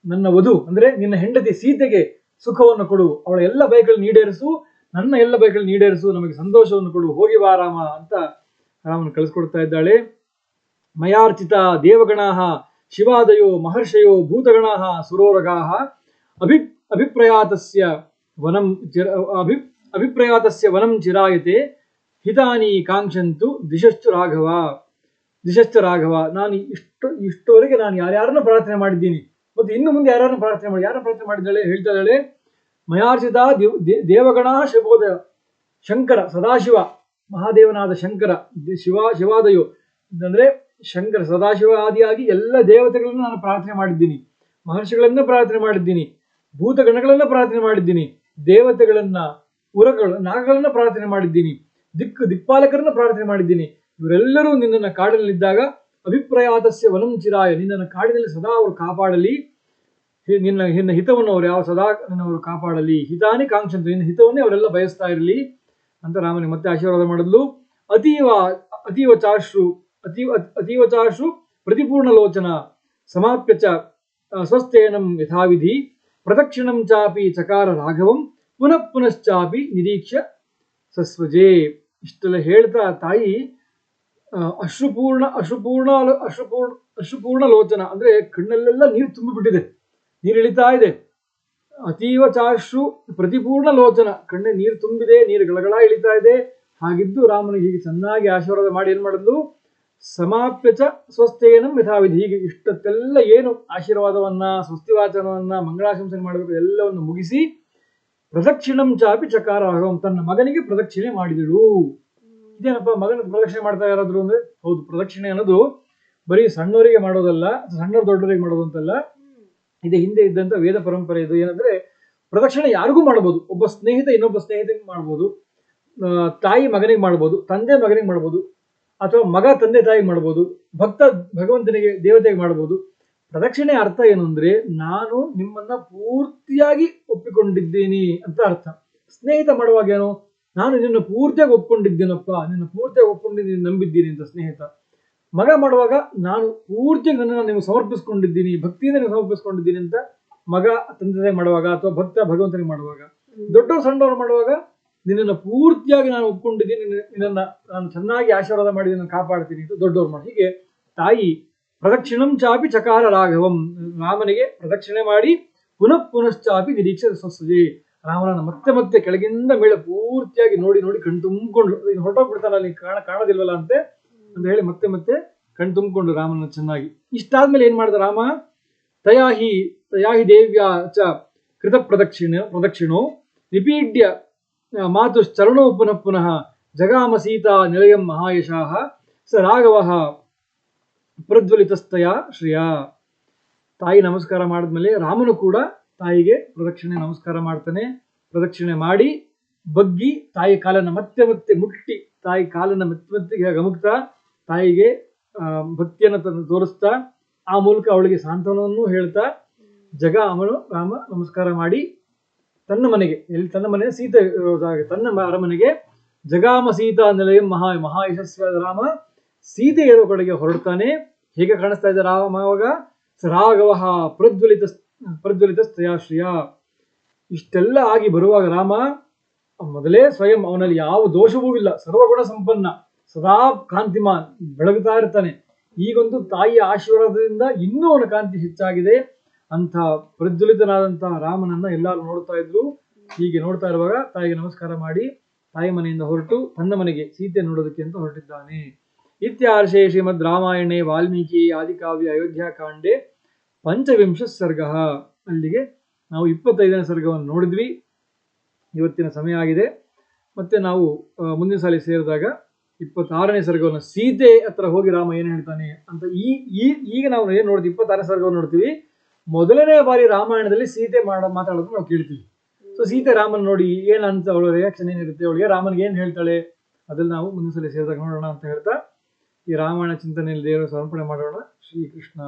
ನನ್ನ ವಧು ಅಂದ್ರೆ ನಿನ್ನ ಹೆಂಡತಿ ಸೀತೆಗೆ ಸುಖವನ್ನು ಕೊಡು, ಅವಳ ಎಲ್ಲ ಬಯಕೆಗಳನ್ನು ಈಡೇರಿಸು, ನನ್ನ ಎಲ್ಲ ಬಯಕೆಗಳನ್ನು ಈಡೇರಿಸು, ನಮಗೆ ಸಂತೋಷವನ್ನು ಕೊಡು, ಹೋಗಿ ಬಾ ರಾಮ ಅಂತ ರಾಮನ ಕಳಿಸ್ಕೊಡ್ತಾ ಇದ್ದಾಳೆ. ಮಯಾರ್ಚಿತ ದೇವಗಣಾಃ ಶಿವಾದಯೋ ಮಹರ್ಷಯೋ ಭೂತಗಣಾಃ ಸುರೋರಗಾಃ ಅಭಿಪ್ರಯಾತಸ್ಯ ವನಂ ಚಿರಾಯತೆ ಹಿತಾನಿ ಕಾಂಕ್ಷಂತು ದಿಶಶ್ಚ ರಾಘವ. ನಾನು ಇಷ್ಟವರೆಗೆ ನಾನು ಯಾರ್ಯಾರನ್ನ ಪ್ರಾರ್ಥನೆ ಮಾಡಿದ್ದೀನಿ, ಮತ್ತು ಇನ್ನು ಮುಂದೆ ಯಾರನ್ನ ಪ್ರಾರ್ಥನೆ ಮಾಡಿದ್ದಾಳೆ ಹೇಳ್ತಾ ಇದ್ದಾಳೆ. ಮಯಾರ್ಚಿತ ದೇವಗಣ ಶಿವೋದಯ, ಶಂಕರ ಸದಾಶಿವ ಮಹಾದೇವನಾದ ಶಂಕರ, ಶಿವಾದಯೋ ಅಂದ್ರೆ ಶಂಕರ ಸದಾಶಿವ ಆದಿಯಾಗಿ ಎಲ್ಲ ದೇವತೆಗಳನ್ನು ನಾನು ಪ್ರಾರ್ಥನೆ ಮಾಡಿದ್ದೀನಿ, ಮಹರ್ಷಿಗಳನ್ನ ಪ್ರಾರ್ಥನೆ ಮಾಡಿದ್ದೀನಿ, ಭೂತಗಣಗಳನ್ನ ಪ್ರಾರ್ಥನೆ ಮಾಡಿದ್ದೀನಿ, ದೇವತೆಗಳನ್ನ ನಾಗಗಳನ್ನ ಪ್ರಾರ್ಥನೆ ಮಾಡಿದ್ದೀನಿ, ದಿಕ್ಪಾಲಕರನ್ನ ಪ್ರಾರ್ಥನೆ ಮಾಡಿದ್ದೀನಿ. ಇವರೆಲ್ಲರೂ ನಿನ್ನನ್ನು ಕಾಡಿನಲ್ಲಿದ್ದಾಗ ಅಭಿಪ್ರಾಯಾತಸ್ಯ ವನಂ ಚಿರಾಯ, ನಿನ್ನನ್ನು ಕಾಡಿನಲ್ಲಿ ಸದಾ ಅವರು ಕಾಪಾಡಲಿ, ನಿನ್ನ ಹಿತವನ್ನು ಅವರು ಸದಾ ನಿನ್ನವರು ಕಾಪಾಡಲಿ. ಹಿತಾನಿ ಕಾಂಕ್ಷಂತು, ನಿನ್ನ ಹಿತವನ್ನೇ ಅವರೆಲ್ಲ ಬಯಸ್ತಾ ಇರಲಿ ಅಂತ ರಾಮನಿಗೆ ಮತ್ತೆ ಆಶೀರ್ವಾದ ಮಾಡಿದ್ಲು. ಅತೀವ ಚಾಶ್ರು ಪ್ರತಿಪೂರ್ಣ ಲೋಚನ ಸಮಾಪ್ಯ ಚ ಸ್ವಸ್ಥೇನಂ ಯಥಾವಿಧಿ ಪ್ರದಕ್ಷಿಣಂ ಚಾಪಿ ಚಕಾರ ರಾಘವಂ ಪುನಶ್ಚಾಪಿ ನಿರೀಕ್ಷ್ಯ ಸಸ್ವಜೇ. ಇಷ್ಟೆಲ್ಲ ಹೇಳ್ತಾ ತಾಯಿ ಅಶ್ರುಪೂರ್ಣ ಲೋಚನ ಅಂದ್ರೆ ಕಣ್ಣಲ್ಲೆಲ್ಲ ನೀರು ತುಂಬಿಬಿಟ್ಟಿದೆ, ನೀರು ಇಳಿತಾ ಇದೆ. ಅತೀವ ಚಾಶ್ರು ಪ್ರತಿಪೂರ್ಣ ಲೋಚನ, ಕಣ್ಣೆ ನೀರು ತುಂಬಿದೆ, ನೀರು ಗಳಗಳ ಇಳಿತಾ ಇದೆ. ಹಾಗಿದ್ದು ರಾಮನಿಗೆ ಹೀಗೆ ಚೆನ್ನಾಗಿ ಆಶೀರ್ವಾದ ಮಾಡಿ ಏನ್ ಮಾಡಿದ್ಲು, ಸಮಾಪ್ಯಚ ಸ್ವಸ್ಥೇನಂ ಯಥಾವಿಧಿ, ಹೀಗೆ ಇಷ್ಟತ್ತೆಲ್ಲ ಏನು ಆಶೀರ್ವಾದವನ್ನ, ಸ್ವಸ್ತಿವಾಚನವನ್ನ, ಮಂಗಳಾಶಂಸನೆ ಮಾಡಬೇಕು ಎಲ್ಲವನ್ನು ಮುಗಿಸಿ ಪ್ರದಕ್ಷಿಣಂ ಚಾಪಿ ಚಕಾರ ರಾಘವಂ, ತನ್ನ ಮಗನಿಗೆ ಪ್ರದಕ್ಷಿಣೆ ಮಾಡಿದಳು. ಇದೇನಪ್ಪ ಮಗನ ಪ್ರದಕ್ಷಿಣೆ ಮಾಡ್ತಾ ಯಾರಾದ್ರು ಅಂದ್ರೆ, ಹೌದು, ಪ್ರದಕ್ಷಿಣೆ ಅನ್ನೋದು ಬರೀ ಸಣ್ಣವರಿಗೆ ಮಾಡೋದಲ್ಲ, ಸಣ್ಣವ್ರು ದೊಡ್ಡವರಿಗೆ ಮಾಡೋದು ಅಂತಲ್ಲ. ಇದೆ ಹಿಂದೆ ಇದ್ದಂತ ವೇದ ಪರಂಪರೆ ಇದು. ಏನಂದ್ರೆ ಪ್ರದಕ್ಷಿಣೆ ಯಾರಿಗೂ ಮಾಡಬಹುದು, ಒಬ್ಬ ಸ್ನೇಹಿತ ಇನ್ನೊಬ್ಬ ಸ್ನೇಹಿತನಿಗೆ ಮಾಡ್ಬೋದು, ತಾಯಿ ಮಗನಿಗೆ ಮಾಡ್ಬೋದು, ತಂದೆ ಮಗನಿಗೆ ಮಾಡ್ಬೋದು, ಅಥವಾ ಮಗ ತಂದೆ ತಾಯಿಗೆ ಮಾಡ್ಬೋದು, ಭಕ್ತ ಭಗವಂತನಿಗೆ ದೇವತೆಗೆ ಮಾಡ್ಬೋದು. ಪ್ರದಕ್ಷಿಣೆ ಅರ್ಥ ಏನು ಅಂದ್ರೆ, ನಾನು ನಿಮ್ಮನ್ನ ಪೂರ್ತಿಯಾಗಿ ಒಪ್ಪಿಕೊಂಡಿದ್ದೀನಿ ಅಂತ ಅರ್ಥ. ಸ್ನೇಹಿತ ಮಾಡುವಾಗ ಏನು, ನಾನು ನಿನ್ನ ಪೂರ್ತಿಯಾಗಿ ಒಪ್ಕೊಂಡಿದ್ದೀನಪ್ಪ, ನಿನ್ನ ಪೂರ್ತಿಯಾಗಿ ಒಪ್ಕೊಂಡಿದ್ದೀನಿ, ನಂಬಿದ್ದೀನಿ ಅಂತ ಸ್ನೇಹಿತ. ಮಗ ಮಾಡುವಾಗ ನಾನು ಪೂರ್ತಿಯಾಗಿ ನನ್ನನ್ನು ನಿಮಗೆ ಸಮರ್ಪಿಸ್ಕೊಂಡಿದ್ದೀನಿ, ಭಕ್ತಿಯಿಂದ ನೀವು ಸಮರ್ಪಿಸ್ಕೊಂಡಿದ್ದೀನಿ ಅಂತ ಮಗ ತಂದೆ ಮಾಡುವಾಗ, ಅಥವಾ ಭಕ್ತ ಭಗವಂತನಿಗೆ ಮಾಡುವಾಗ. ದೊಡ್ಡವರು ಸಣ್ಣವರು ಮಾಡುವಾಗ ನಿನ್ನನ್ನು ಪೂರ್ತಿಯಾಗಿ ನಾನು ಒಪ್ಕೊಂಡಿದ್ದೀನಿ, ನಿನ್ನನ್ನ ನಾನು ಚೆನ್ನಾಗಿ ಆಶೀರ್ವಾದ ಮಾಡಿ ನಿನ್ನನ್ನು ಕಾಪಾಡ್ತೀನಿ ಅಂತ ದೊಡ್ಡವ್ರು ಮಾಡಿ. ಹೀಗೆ ತಾಯಿ ಪ್ರದಕ್ಷಿಣಂ ಚಾಪಿ ಚಕಾರ ರಾಘವಂ, ರಾಮನಿಗೆ ಪ್ರದಕ್ಷಿಣೆ ಮಾಡಿ ಪುನಶ್ಚಾಪಿ ನಿರೀಕ್ಷೆ ಸಸ್ಸಜೆ, ರಾಮನನ್ನು ಮತ್ತೆ ಕೆಳಗಿಂದ ಮೇಲೆ ಪೂರ್ತಿಯಾಗಿ ನೋಡಿ ಕಣ್ ತುಂಬಿಕೊಂಡು, ಹೊರಟೋಗ್ಬಿಡ್ತಾನ ಅಲ್ಲಿ ಕಾಣೋದಿಲ್ವಲ್ಲ ಅಂತ ಹೇಳಿ ಮತ್ತೆ ಕಣ್ ತುಂಬಿಕೊಂಡು ರಾಮನ ಚೆನ್ನಾಗಿ. ಇಷ್ಟಾದ್ಮೇಲೆ ಏನ್ ಮಾಡಿದ ರಾಮ, ತಯಾಹಿ ದೇವ್ಯಾ ಚ ಕೃತ ಪ್ರದಕ್ಷಿಣೋ ನಿಪೀಡ್ಯ ಮಾತುಶ್ಚರಣೋ ಪುನಃ ಜಗಾಮ ಸೀತಾ ನಿಲಯಂ ಮಹಾಯಶಾಹ ಸ ರಾಘವ ಪ್ರಜ್ವಲಿತಸ್ತಯ ಶ್ರಿಯಾ. ತಾಯಿ ನಮಸ್ಕಾರ ಮಾಡಿದ್ಮೇಲೆ ರಾಮನು ಕೂಡ ತಾಯಿಗೆ ಪ್ರದಕ್ಷಿಣೆ ನಮಸ್ಕಾರ ಮಾಡ್ತಾನೆ. ಪ್ರದಕ್ಷಿಣೆ ಮಾಡಿ ಬಗ್ಗಿ ತಾಯಿ ಕಾಲನ್ನ ಮತ್ತೆ ಮುಟ್ಟಿ, ತಾಯಿ ಕಾಲನ್ನ ಮತ್ತೆ ಗಮುಕ್ತಾ ತಾಯಿಗೆ ಭಕ್ತಿಯನ್ನು ತೋರಿಸ್ತಾ, ಆ ಮೂಲಕ ಅವಳಿಗೆ ಸಾಂತ್ವನವನ್ನು ಹೇಳ್ತಾ ರಾಮ ನಮಸ್ಕಾರ ಮಾಡಿ ತನ್ನ ಮನೆಗೆ, ತನ್ನ ಮನೆ ಸೀತೆ ತನ್ನ ಅರಮನೆಗೆ ಜಗಾಮ ಸೀತಾ ನಿಲಯಂ ಮಹಾಯಶಸ್ವಿಯಾದ ರಾಮ ಸೀತೆ ಇರೋ ಕಡೆಗೆ ಹೊರಡ್ತಾನೆ. ಹೇಗೆ ಕಾಣಿಸ್ತಾ ಇದೆ ರಾಮ ಅವಾಗ, ರಾಘವ ಪ್ರಜ್ವಲಿತ ಸ್ತಯಾಶ್ರಿಯ. ಇಷ್ಟೆಲ್ಲ ಆಗಿ ಬರುವಾಗ ರಾಮ ಮೊದಲೇ ಸ್ವಯಂ ಅವನಲ್ಲಿ ಯಾವ ದೋಷವೂ ಇಲ್ಲ, ಸರ್ವಗುಣ ಸಂಪನ್ನ, ಸದಾ ಕಾಂತಿಮಾನ್, ಬೆಳಗುತ್ತಾ ಇರ್ತಾನೆ. ಈಗೊಂದು ತಾಯಿಯ ಆಶೀರ್ವಾದದಿಂದ ಇನ್ನೂ ಅವನ ಕಾಂತಿ ಹೆಚ್ಚಾಗಿದೆ. ಅಂಥ ಪ್ರಜ್ವಲಿತನಾದಂತಹ ರಾಮನನ್ನ ಎಲ್ಲರೂ ನೋಡ್ತಾ ಇದ್ರು. ಹೀಗೆ ನೋಡ್ತಾ ಇರುವಾಗ ತಾಯಿಗೆ ನಮಸ್ಕಾರ ಮಾಡಿ ತಾಯಿ ಮನೆಯಿಂದ ಹೊರಟು ತನ್ನ ಮನೆಗೆ ಸೀತೆ ನೋಡೋದಕ್ಕೆ ಅಂತ ಹೊರಟಿದ್ದಾನೆ. ಇತ್ಯಾರ್ಷೆ ಶ್ರೀಮದ್ ರಾಮಾಯಣೆ ವಾಲ್ಮೀಕಿ ಆದಿಕಾವ್ಯ ಅಯೋಧ್ಯಾಕಾಂಡೆ ಪಂಚವಿಂಶ ಸರ್ಗ. ಅಲ್ಲಿಗೆ ನಾವು 25ನೇ ಸರ್ಗವನ್ನು ನೋಡಿದ್ವಿ. ಇವತ್ತಿನ ಸಮಯ ಆಗಿದೆ. ಮತ್ತೆ ನಾವು ಮುಂದಿನ ಸಾಲಿ ಸೇರಿದಾಗ 26ನೇ ಸರ್ಗವನ್ನು ಸೀತೆ ಹತ್ರ ಹೋಗಿ ರಾಮ ಏನು ಹೇಳ್ತಾನೆ ಅಂತ ಈಗ ನಾವು ಏನು ನೋಡ್ತೀವಿ 26ನೇ ಸರ್ಗವನ್ನು ನೋಡ್ತೀವಿ. ಮೊದಲನೇ ಬಾರಿ ರಾಮಾಯಣದಲ್ಲಿ ಸೀತೆ ಮಾತಾಡೋದು ನಾವು ಕೇಳ್ತೀವಿ. ಸೊ ಸೀತೆ ರಾಮನ್ ನೋಡಿ ಏನಂತ ಅವಳ ರಿಯಾಕ್ಷನ್ ಏನಿರುತ್ತೆ, ಅವಳಿಗೆ ರಾಮನ್ಗೆ ಏನು ಹೇಳ್ತಾಳೆ, ಅದನ್ನು ನಾವು ಮುಂದಿನ ಸಲ ಸೇರಿದಾಗ ನೋಡೋಣ ಅಂತ ಹೇಳ್ತಾ ಈ ರಾಮಾಯಣ ಚಿಂತನೆಯಲ್ಲಿ ದೇವರ ಸಮರ್ಪಣೆ ಮಾಡೋಣ. ಶ್ರೀಕೃಷ್ಣ.